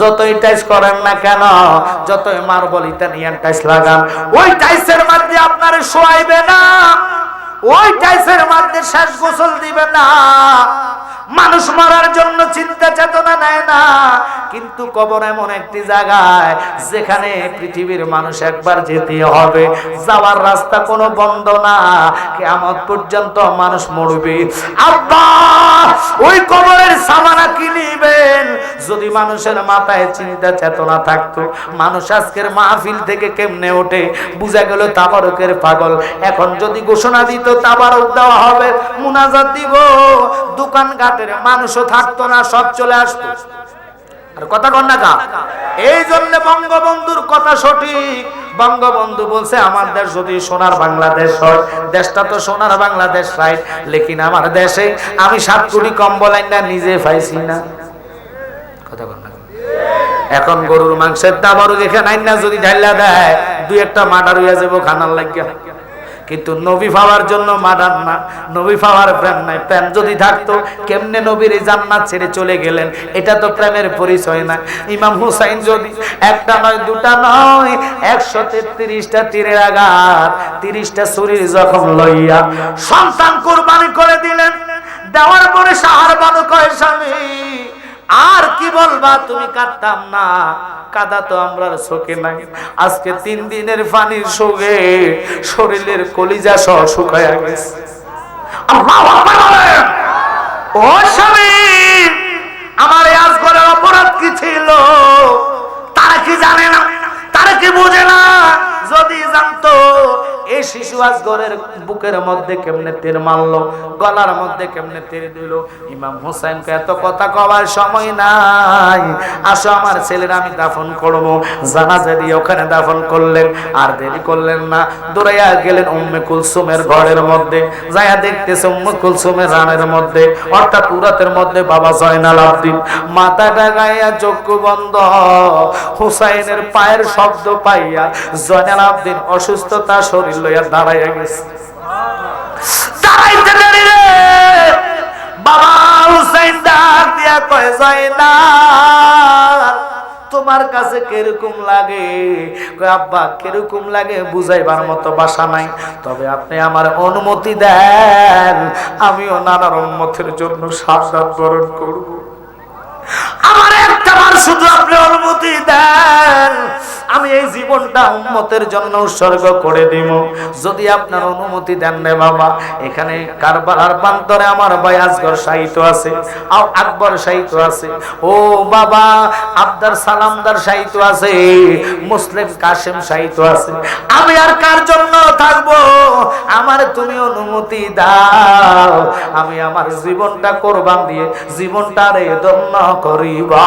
যতই টাইস করেন না কেন, যতই মার্বল ইতালিয়ান টাইস লাগান, ওই টাইসের মধ্যে আপনার শোয়াইবে না, ওই টাইসের মধ্যে শেষ গোসল দিবে না। মানুষ মরার জন্য চিন্তা চেতনা নেয় না, কিন্তু কবর এমন একটি জায়গায় যেখানে পৃথিবীর মানুষ একবার যেতে হবে। যাওয়ার রাস্তা কোনো বন্ধ না, কিয়ামত পর্যন্ত মানুষ মরবে। আব্বা ওই কবরের সামানা কি নিবেন? যদি মানুষের মাথায় চিন্তা চেতনা থাকতো, মানুষ আজকের মাহফিল থেকে কেমনে ওঠে বুঝা গেল তাবারকের পাগল। এখন যদি ঘোষণা দিত তাবারক দেওয়া হবে, মুনাজাত দিব, দোকান ঘাটের মানুষও থাকতো না, সব চলে আসতো। আর কথা কন না কা? এই জন্য বঙ্গবন্ধুর কথা সঠিক। বঙ্গবন্ধু বলছে আমার দেশ যদি সোনার বাংলাদেশ হয়, দেশটা তো সোনার বাংলাদেশ রাইট, লেকিন আমার দেশে আমি 7 কোটি কম্বল আইনা নিজে পাইছি না। কথা কন না? এখন গরুর মাংসের তাবারক এখানে আইনা যদি ঢাইলা দেয়, 2-1টা মার্ডার হইয়া যাবো খানার লাগিয়া। কিন্তু নবী পাওয়ার জন্য মার্ডার না, নবী পাওয়ার প্রেম নাই। প্রেম যদি থাকতো কেমনে নবীর এই জান্নাত ছেড়ে চলে গেলেন? এটা তো প্রেমের পরিচয় না। ইমাম হুসাইন যদি একটা নয়, দুটা নয়, 133টা তীরের আঘাত, 30টা ছুরির জখম লইয়া সন্তান কুরবানি করে দিলেন। দেওয়ার পরে সাহার বানু কয় স্বামী আর কি বলবা, তুমি কাঁদতাম না? কাদা তো আমরা চোখে নাই। আজকে 3 দিনের পানির সোগে শরীরের কলিজা সহ শুকায়া গেছে। আল্লাহু আকবার বলেন। ও স্বামী, আমার আজ ঘরের অপরাধ কি ছিল? তারা কি জানে না? তারা কি বুঝে না? যদি জানতো এই শিশু আজ ঘরের বুকের মধ্যে কেমনে তীর মারলো, গলার মধ্যে কেমনে তীর দিল। ইমাম হোসেনকে এত কথা কওয়ার সময় নাই। আসো আমার ছেলের আমি দাফন করব। জানাজা দিয়ে ওখানে দাফন করলেন, আর দেরি করলেন না, দৌড়াইয়া গেলেন উম্মে কুলসুমের ঘরের মধ্যে। যাইয়া দেখতেছে উম্মে কুলসুমের রানের মধ্যে, অর্থাৎ উরাতের মধ্যে বাবা জয়নাল আব্দিন মাথাটা গাইয়া চক্ষু বন্ধ। হুসাইনের পায়ের শব্দ পাইয়া জয়নাল আব্দিন অসুস্থতা শরীর লইয়া দাঁড়াইয়া গেছে। দাঁড়াইতে দেরি রে, বাবা হুসাইন ডাক দিয়া কয় জয়নাল তোমার কাছে কিরকম লাগে? কয় আব্বা কিরকম লাগে বুঝাইবার মতো ভাষা নাই, তবে আপনি আমার অনুমতি দেন আমিও নানার উম্মতের জন্য শাহাদাত বরণ করব। আমার একটাবার শুধু আপনি অনুমতি দেন, আমি এই জীবনটা উম্মতের জন্য উৎসর্গ করে দিব। যদি আপনার অনুমতি দেন রে বাবা। এখানে কারবালার প্রান্তরে আমার ভাই আসগর শাহিদ আছে, আকবর শাহিদ আছে, ও বাবা আব্দার সালামদার শাহিদ আছে, মুসলিম কাসেম শাহিদ আছে। আমি আর কার জন্য থাকবো? আমার তুমি অনুমতি দাও, আমি আমার জীবনটা কোরবান দিয়ে জীবনটারে ধন্য করিবা।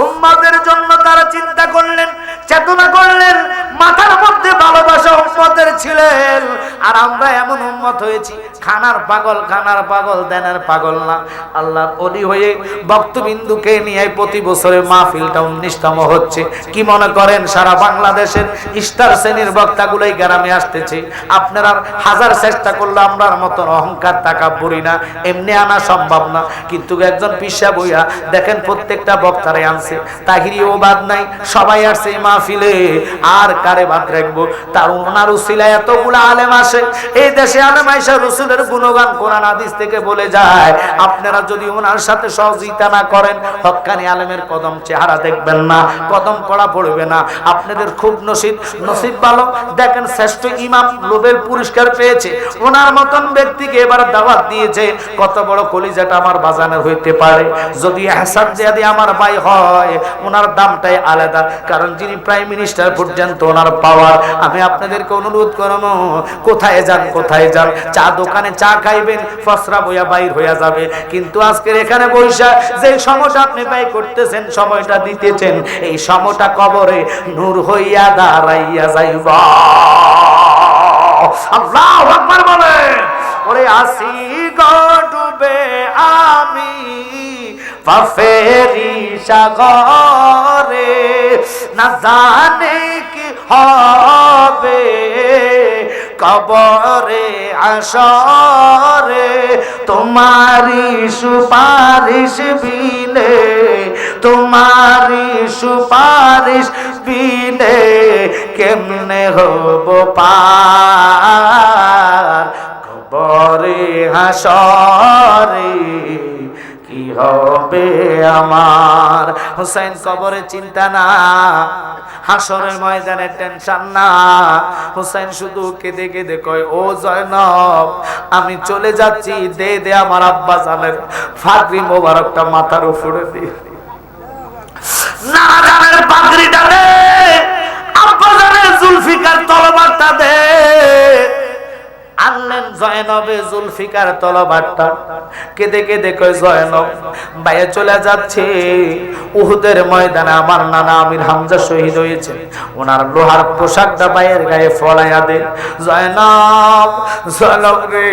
উম্মতের জন্য তারা চিন্তা করলেন, চেতনা করলেন, মাথার মধ্যে ভালোবাসা উম্মতের ছিলেন। আর আমরা এমন উম্মত হয়েছি খানার পাগল, খানার পাগল, দেনার পাগল না। আল্লাহর ওলি হয়ে ভক্তবিন্দুকে নিয়ে প্রতি বছরে মাহফিলটা 19তম হচ্ছে। কি মনে করেন সারা বাংলাদেশের স্টার শ্রেণীর বক্তাগুলোই গ্রামে আসতেছে? আপনারা হাজার চেষ্টা করলে আমরার মতো অহংকার তাকাব্বুরি না এমনি আনা সম্ভব না। কিন্তু একজন পিসা বইয়া দেখেন প্রত্যেকটা বক্তারে আনছে, তাহিরিও বাদ নাই, সবাই আসছে এই মাহফিলে। আর কারে বাদ রাখবো? তার ওনার উসিলায় এতগুলো আলেম আসে। এই দেশে আলেম আয়েশা রাসূলের গুণগান কোরআন হাদিস থেকে বলে যায়। আপনারা যদি ওনার সাথে সহযোগিতা না করেন, হক্কানি আলেমের কদম চেহারা দেখবেন না, কদম পড়া পড়বে না। আপনাদের খুব নসিব ভালো। দেখেন শ্রেষ্ঠ ইমাম নোবেল পুরস্কার পেয়েছে, ওনার মতন ব্যক্তিকে এবার দাওয়াত দিয়েছে। কত বড় কলিজাটা আমার বাজানের হইতে পারে। যদি হাসান জিয়াদি আমার ভাই হয়, ওনার দামটাই আলাদা, কারণ যিনি প্রাইম মিনিস্টার পর্যন্ত ওনার পাওয়ার। আমি আপনাদেরকে অনুরোধ করব, কোথায় যান, কোথায় যান, চা দোকানে চা খাইবেন, ফসরা বইয়া বাইর হইয়া যাবে। কিন্তু আজকের এখানে বৈশা যে সময়টা আপনি ব্যয় করতেছেন, সময়টা দিতেছেন, এই সময়টা কবরে নূর হইয়া দাঁড়াইয়া যাইবা। আল্লাহু আকবার বলেন। ওরে আসি গো ডুবে আমি পাফেরি সাগরে, না জানে কি হবে কবরে আসরে। তোমারি সুপারিশ বিনে, তোমারি সুপারিশ বিনে কেমনে হব পার কবরে হাসরে, কি হবে আমার। হুসাইন কবরে চিন্তা না, হাসরের ময়দানে টেনশন না। হুসাইন শুধু কেঁদে কেঁদে কয়, ও জয়নব আমি চলে যাচ্ছি, দে দে আমার আব্বা জানের ফাগরি মোবারকটা মাথার উপরে দিয়ে। না জানের পাগড়িটা দে, আব্বা জানের জুলফিকার তলবারটা দে। আনলেন জয়নবে জুলফিকার তলবারটা। কেঁদে কেঁদে কয়, জয়নব বাইরে চলে যাচ্ছে, উহুদের ময়দানে আমার নানা আমির হামজা শহীদ হয়েছে, ওনার লোহার পোশাকটা বাইয়ের গায়ে ফলাইয়া দে। জয়নব, জয়নব রে,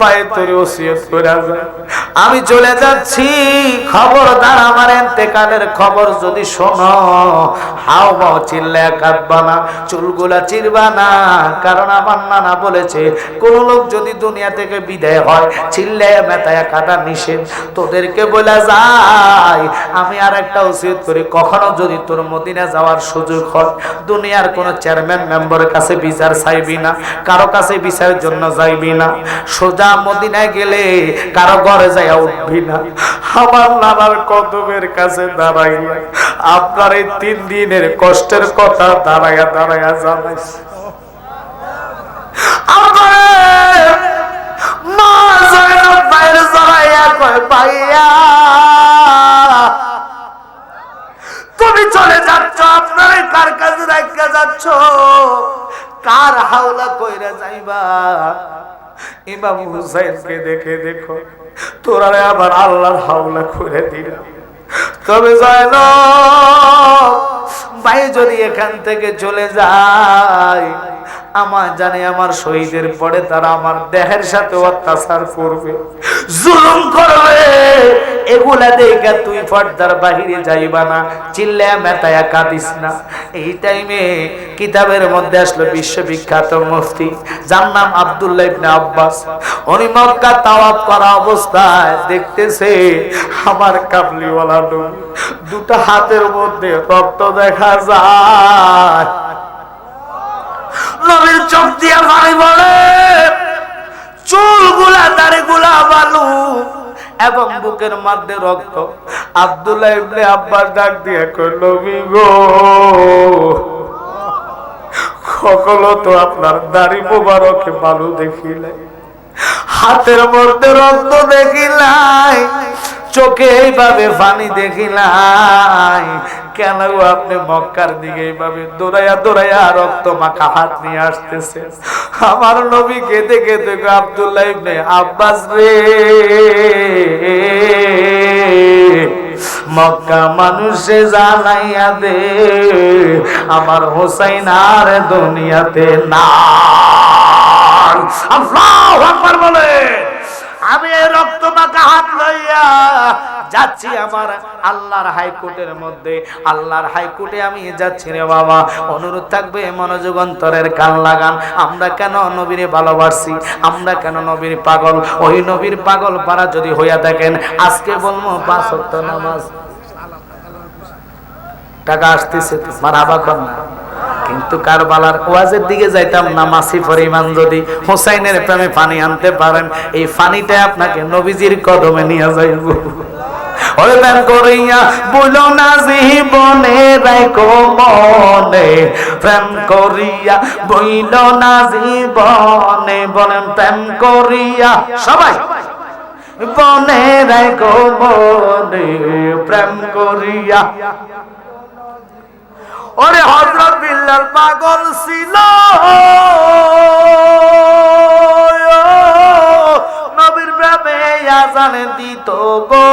বাইরে তোর ওসিয়ত করে যায়, আমি চলে যাচ্ছি, খবরদার আমার ইন্তেকালের খবর যদি শোনো, হাও মাও চিল্লায়া কাঁদবা না, চুলগুলা চিরবা না, কারণ আমার নানা বলেছে কোন লোক যদি দুনিয়া থেকে বিদায় হয় চিল্লায়া মেতায়া কাটা নিষেধ। তোদেরকে বলে যাই, আমি আর একটা ওসিয়ত করি, কখনো যদি তোর মদিনা যাওয়ার সুযোগ হয়, দুনিয়ার কোন চেয়ারম্যান মেম্বারের কাছে বিচার চাইবি না, কারো কাছে বিচারের জন্য যাইবি না, সোজা মদিনায় গেলে কারো ঘরে যাইয়া উঠবি না, আমার নানার কদমের কাছে দাঁড়াইয়া আপনার এই 3 দিনের কষ্টের কথা দাঁড়াইয়া দাঁড়াইয়া জানাইছে। মা জয়নব বাইরে জড়াইয়া কয়, ভাইয়া তুমি চলে যাচ্ছ, আপনার কার কাছে রাখা যাচ্ছ, কার হাওলা কইরা যাইবা? ইমাম হুসাইনকে দেখে দেখো তোরা আবার আল্লাহর হাওলা করে দিল। তবে জয়নব ভাই যদি এখান থেকে চলে যায়, আমার জানে আমার শহীদের পরে তারা আমার দেহের সাথে অত্যাচার করবে, জুলুম করবে। এগুলা দেখে তুই পর্দার বাহিরে যাইবা না, চিল্লায়া মেতায়া কাঁদিস না। এই টাইমে কিতাবের মধ্যে আসলো বিশ্ববিখ্যাত মুফতি, যার নাম আব্দুল্লাহ ইবনে আব্বাস। উনি মক্কা তাওয়াফ করা অবস্থায় দেখতেছে আমার কাবলিওয়ালা নবী দুটো হাতের মধ্যে রক্ত দেখা যায়। নবীর চোখ দিয়ে পানি পড়ে, চুলগুলা দাড়িগুলা বালু এবং বুকের মধ্যে রক্ত। আব্দুল্লাহ ইবনে আব্বাস ডাক দিয়ে কই, নবী গো, কখনো তো আপনার দাড়ি মোবারকে বালু দেখিলাই, হাতের মধ্যে রক্ত দেখিলাই, চোখে এইভাবে পানি দেখিলাই, কেন আপনি মক্কার দিকে এইভাবে দৌড়াইয়া দৌড়াইয়া রক্ত মাখা হাত নিয়ে আসতেছে? আমার নবী কেঁদে কেঁদে আব্দুল্লাহ ইবনে আব্বাস রে, মক্কা মানুষে জানাইয়া দে আমার হোসাইন আর দুনিয়াতে না। আল্লাহু আকবার বলে, আমি এই রক্ত মাখা হাত লইয়া যাচ্ছি আমার আল্লাহর হাইকোর্টের মধ্যে। আল্লাহর হাইকোর্টে আমি যাচ্ছি রে বাবা। অনুরোধ থাকবে, মনোযোগ অন্তরের কান লাগান। আমরা কেন নবীরে ভালোবাসি, আমরা কেন নবীর পাগল? ওই নবীর পাগল পারা যদি হইয়া থাকেন, আজকে বলবো 5 ওয়াক্ত নামাজ। টাকা আসতেছে তো মারহাবা কর না, কিন্তু কারবালার ওয়াজের দিকে যাইতাম না। মাসি পরিমাণ যদি হোসাইনের প্রেমে পানি আনতে পারেন, এই পানিটা আপনাকে নবীজির কদমে নিয়ে যাইব। ওরে প্রেম করিয়া বইলো না জীবনে রাখো মনে, প্রেম করিয়া বইলো না জীবনে, বলেন প্রেম করিয়া সবাই বনে রাখো মনে, প্রেম করিয়া। ওরে হযরত বিল্লাল পাগল ছিল নবীর প্রেমে, আজানে দিত গো।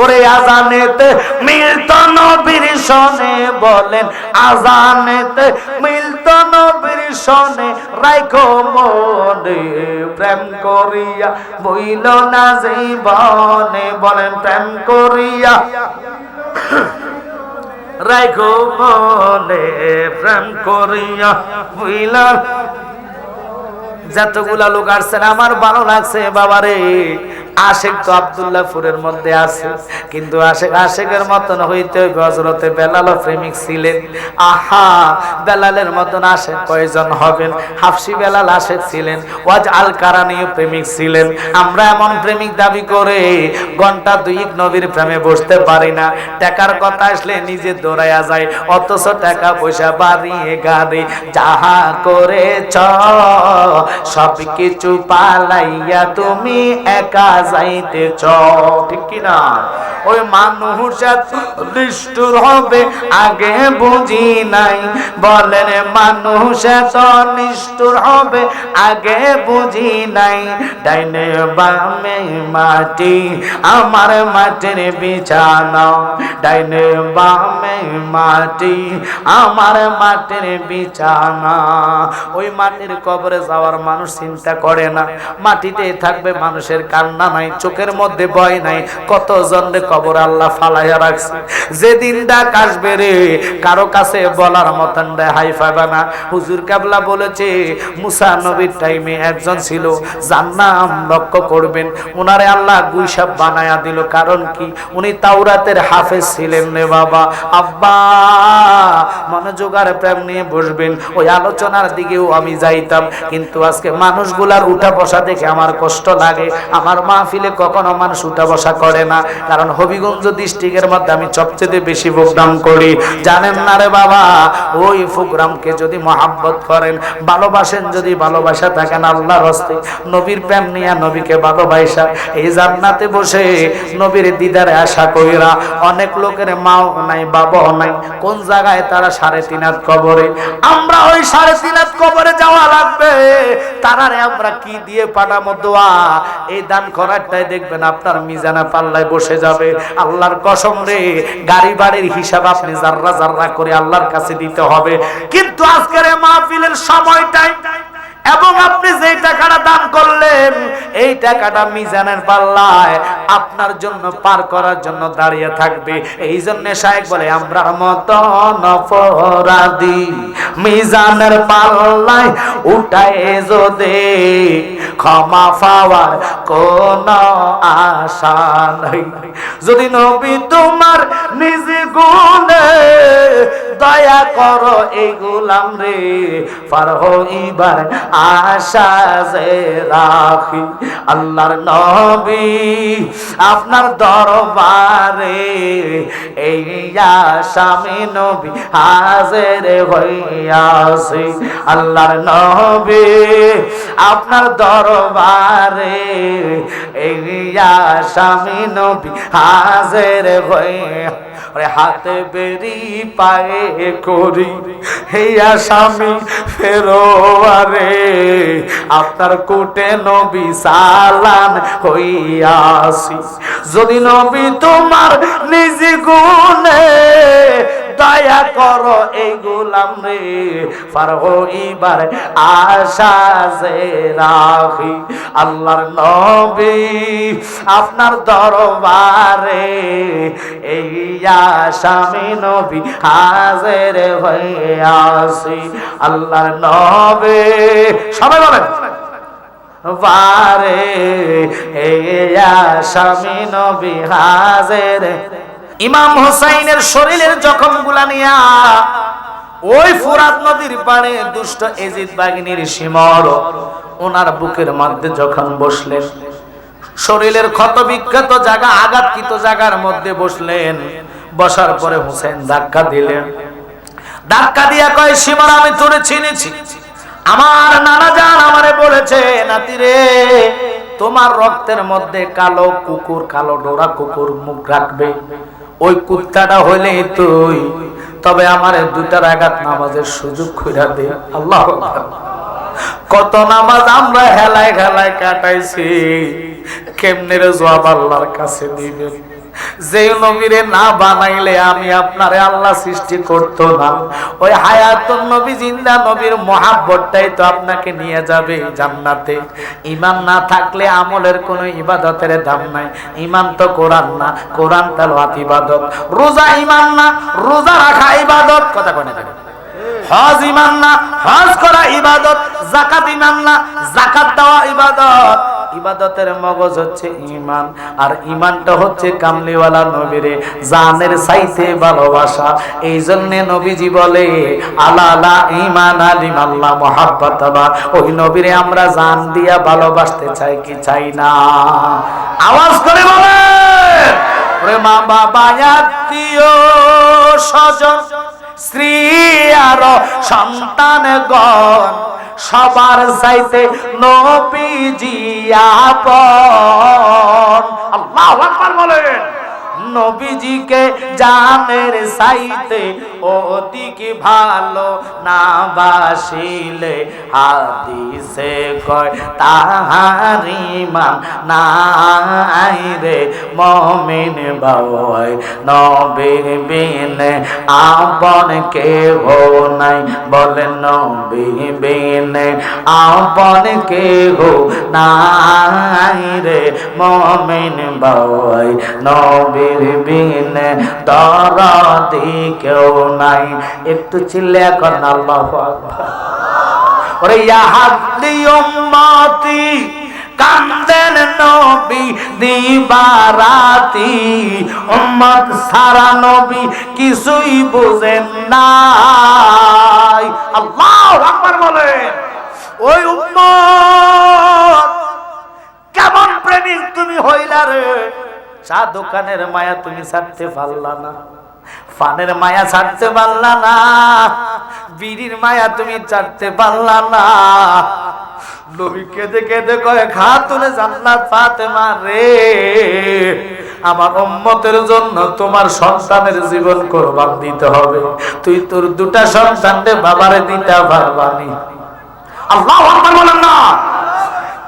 ওরে আজানেতে মিলত নবীর সনে, বলেন আজানেতে মিলত নবীর সনে, রাখো মনে প্রেম করিয়া বইল না জীবনে, বলেন প্রেম করিয়া রাখো মনে প্রেম করিয়া বুইলা। যতগুলা লোক আসছেন আমার ভালো লাগছে বাবারে। আশেক তো আব্দুল্লাহপুরের মধ্যে আছে, কিন্তু আশেকের মতন হইতে হজরতে বেলালও প্রেমিক ছিলেন। আহা, বেলালের মতন আশেক কয়জন হবেন? হাফসি বেলাল আশেক ছিলেন, ওয়াজ আল কারানিও প্রেমিক ছিলেন। আমরা এমন প্রেমিক দাবি করে ঘন্টা 2 নবীর প্রেমে বসতে পারি না। টাকার কথা আসলে নিজে দৌড়াইয়া যায়, অথচ টাকা পয়সা বাড়িয়ে গাড়ি যাহা করেছ সব কিছু পালাইয়া তুমি একা যাইতেছ, ঠিক কিনা? ওই মানুষ নিষ্ঠুর হবে আগে বুঝি নাই, বলেন মানুষ এত নিষ্ঠুর হবে আগে বুঝি নাই। ডাইনে বামে মাটি আমার মাটির বিছানা, ডাইনে বামে মাটি আমার মাটির বিছানা। ওই মাটির কবরে যাওয়ার মানুষ চিন্তা করে না, মাটিতে থাকবে মানুষের কান্না নাই, চোখের মধ্যে ভয় নাই। কত জনরে কবর আল্লাহ ফালাইয়া রাখছে। যেদিন ডাক আসবে রে, কারো কাছে বলার মতন হাই পাবে না। হুজুর কেবলা বলেছে মুসা নবীর টাইমে একজন ছিল, যার নাম লক্ষ্য করবেন, উনারে আল্লাহ গুইসাব বানায়া দিল। কারণ কি? উনি তাওরাতের হাফেজ ছিলেন রে বাবা। আব্বা মনোযোগ আর প্রেম নিয়ে বসবেন, ওই আলোচনার দিকেও আমি যাইতাম, কিন্তু আজকে মানুষগুলার উঠা বসা দেখে আমার কষ্ট লাগে। আমার মাহফিলে কখনো মানুষ উঠা বসা করে না, কারণ হবিগঞ্জ ডিস্ট্রিক্টের মধ্যে আমি সবচেয়ে বেশি প্রোগ্রাম করি, জানেন না রে বাবা? ওই প্রোগ্রামকে যদি মহাব্বত করেন, ভালোবাসেন, যদি ভালোবাসা থাকেন আল্লাহর হস্তে, নবীর প্রেম নিয়ে নবীকে ভালোবাসা, এই জান্নাতে বসে নবীর দিদারে আশা কইরা অনেক লোকের মাও নাই বাবাও নাই, কোন জায়গায় তারা 3.5 হাত কবরে। আমরা ওই 3.5 হাত কবরে যাওয়া লাগবে, তারারে আমরা কি দিয়ে পাঠাবো দোয়া? এই দান করারটাই দেখবেন আপনার মিজানা পাল্লায় বসে যাবে। আল্লাহর কসম রে, গাড়ি বাড়ির হিসাব আপনি জাররা জাররা করে আল্লাহর কাছে দিতে হবে। কিন্তু আজকের মাহফিলের সময়টাই এবং আপনি যে টাকাটা দান করলেন এই টাকাটা মিজানের পাল্লায় আপনার জন্য পার করার জন্য দাঁড়িয়ে থাকবে। এই জন্য শায়েখ বলে আমরা মতন অপরাধী মিজানের পাল্লায় উঠায় যদি ক্ষমা পাওয়ার কোন আশা নাই। যদি নবী তোমার নিজ গুণে দয়া করো এই গোলাম রে পার হইবার আশা যে রাখি। আল্লাহর নবী আপনার দরবারে এই আসামি নবী হাজির হইয়াছে। আল্লাহর নবী আপনার দরবারে এই আসামি নবী হাজির হইয়া হাতে বেরি পায়ে করি হে আসামি ফেরোয়ারে আপনার কোটে নবী সালান হইয়াছি। যদি নবী তোমার নিজ গুণে দয়া করো এই গোলাম রে পার হইবার আশা যে রাখি। আল্লাহর নবী আপনার দরবারে এই আসামি নবী হাজির হইয়াছি। আল্লাহর নবী সবাই বলেন বারে এই আসামি নবী হাজির। ইমাম হোসাইনের শরীরের জখমগুলা নিয়া ওই ফোরাত নদীর পাড়ে দুষ্ট এজিদ বাহিনীর শিমর ওনার বুকের মধ্যে যখন বসলেন, শরীরের ক্ষত বিক্ষত জায়গা আঘাতকৃত জায়গার মধ্যে বসলেন। বসার পরে হোসেন ধাক্কা দিলেন। ধাক্কা দিয়া কয় শিমর আমি তোরে চিনেছি, আমার নানা জান আমারে বলেছে নাতি রে তোমার রক্তের মধ্যে কালো কুকুর, কালো ডোরা কুকুর মুখ রাখবে, ওই কুত্তাটা হইলে তুই। তবে আমারে দুটার আঘাত নামাজের সুযোগ কইরা দে। আল্লাহু আকবার। কত নামাজ আমরা হেলায় হেলায় কাটাইছি, কেমনে রে জবাব আল্লাহর কাছে দিবেন? যে নবীরে না বানাইলে আমি আপনারে আল্লাহ সৃষ্টি করতো না। ওই হায়াতুন নবী জিন্দা নবীর মহাব্বতটাই তো আপনাকে নিয়ে যাবে জান্নাতে। ঈমান না থাকলে আমলের কোনো ইবাদতের দাম নাই। ঈমান তো কোরআন না, কোরআন তেলাওয়াত ইবাদত। রোজা ঈমান না, রোজা রাখা ইবাদত। কথা কয় না? হজ ঈমান না, হজ করা ইবাদত। যাকাত ঈমান না, যাকাত দেওয়া ইবাদত। ইবাদতের মগজ হচ্ছে ঈমান, আর ঈমানটা হচ্ছে কামলিওয়ালা নবীরে জানের চাইতে ভালোবাসা। এই জন্য নবীজি বলে আলা লা ঈমান আলিমাল্লাহ মুহাব্বাতাবা। ওই নবীরে আমরা জান দিয়া ভালোবাসতে চাই কি চাই না? আওয়াজ করে বলেন। ওরে মা বাবা আত্মীয় স্বজন স্ত্রী আর সন্তানগণ সবার চাইতে নবীজি আপন। আল্লাহু আকবার বলেন। নবীজিকে জানের চাইতে অধিক ভালো না বাসিলে হাদিসে কয় তাহার ঈমান নাই রে মুমিন ভাই। নবীর বিনে আপন কেহ নাই, বলেন নবীর বিনে আপন কেহ নাই রে মুমিন ভাই। নবীর বিনে দরদি কেউ নাই। একটু চিল্লা করেন আল্লাহু আকবার। ওরে ইয়া হাদি উম্মতি কান্দেন নবী দিবারাতি, উম্মত সারা নবী কিছুই বুঝেন না। আল্লাহু আকবার বলেন। ওই উম্মত কেমন প্রেমিক তুমি হইলা রে? চা দোকানের মায়া তুমি ছাড়তে পারলা না, ফানের মায়া ছাড়তে পারলা না, বিড়ির মায়া তুমি ছাড়তে পারলা না। নবী কেঁদে কেঁদে কয় খাতুনে জান্নাত ফাতেমা রে, আমার উম্মতের জন্য তোমার সন্তানের জীবন কুরবান দিতে হবে। তুই তোর দুটা সন্তানকে বাবারে দিতে পারবানি। আল্লাহু আকবার বলেন না।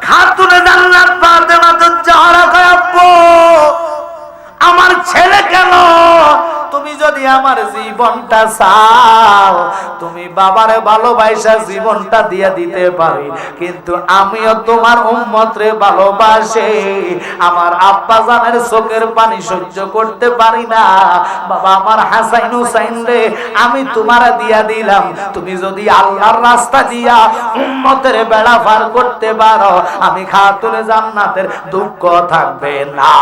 খাতুনে জান্নাত ফাতেমা তো চেহারা কয় আব্বু আমার ছেলে কেন? তুমি যদি আমার জীবনটা চাও, তুমি বাবারে ভালোবাসা জীবনটা দিয়া দিতে পারি, কিন্তু আমিও তোমার উম্মত রে ভালোবাসি। আমার আব্বা জানের চোখের পানি সহ্য করতে পারি না। বাবা আমার হাসাইন হুসাইন রে আমি তোমার দিয়া দিলাম, তুমি যদি আল্লাহর রাস্তা দিয়া উম্মতের বেড়া পার করতে পারো, আমি খাতুনে জান্নাতের দুঃখ থাকবে না।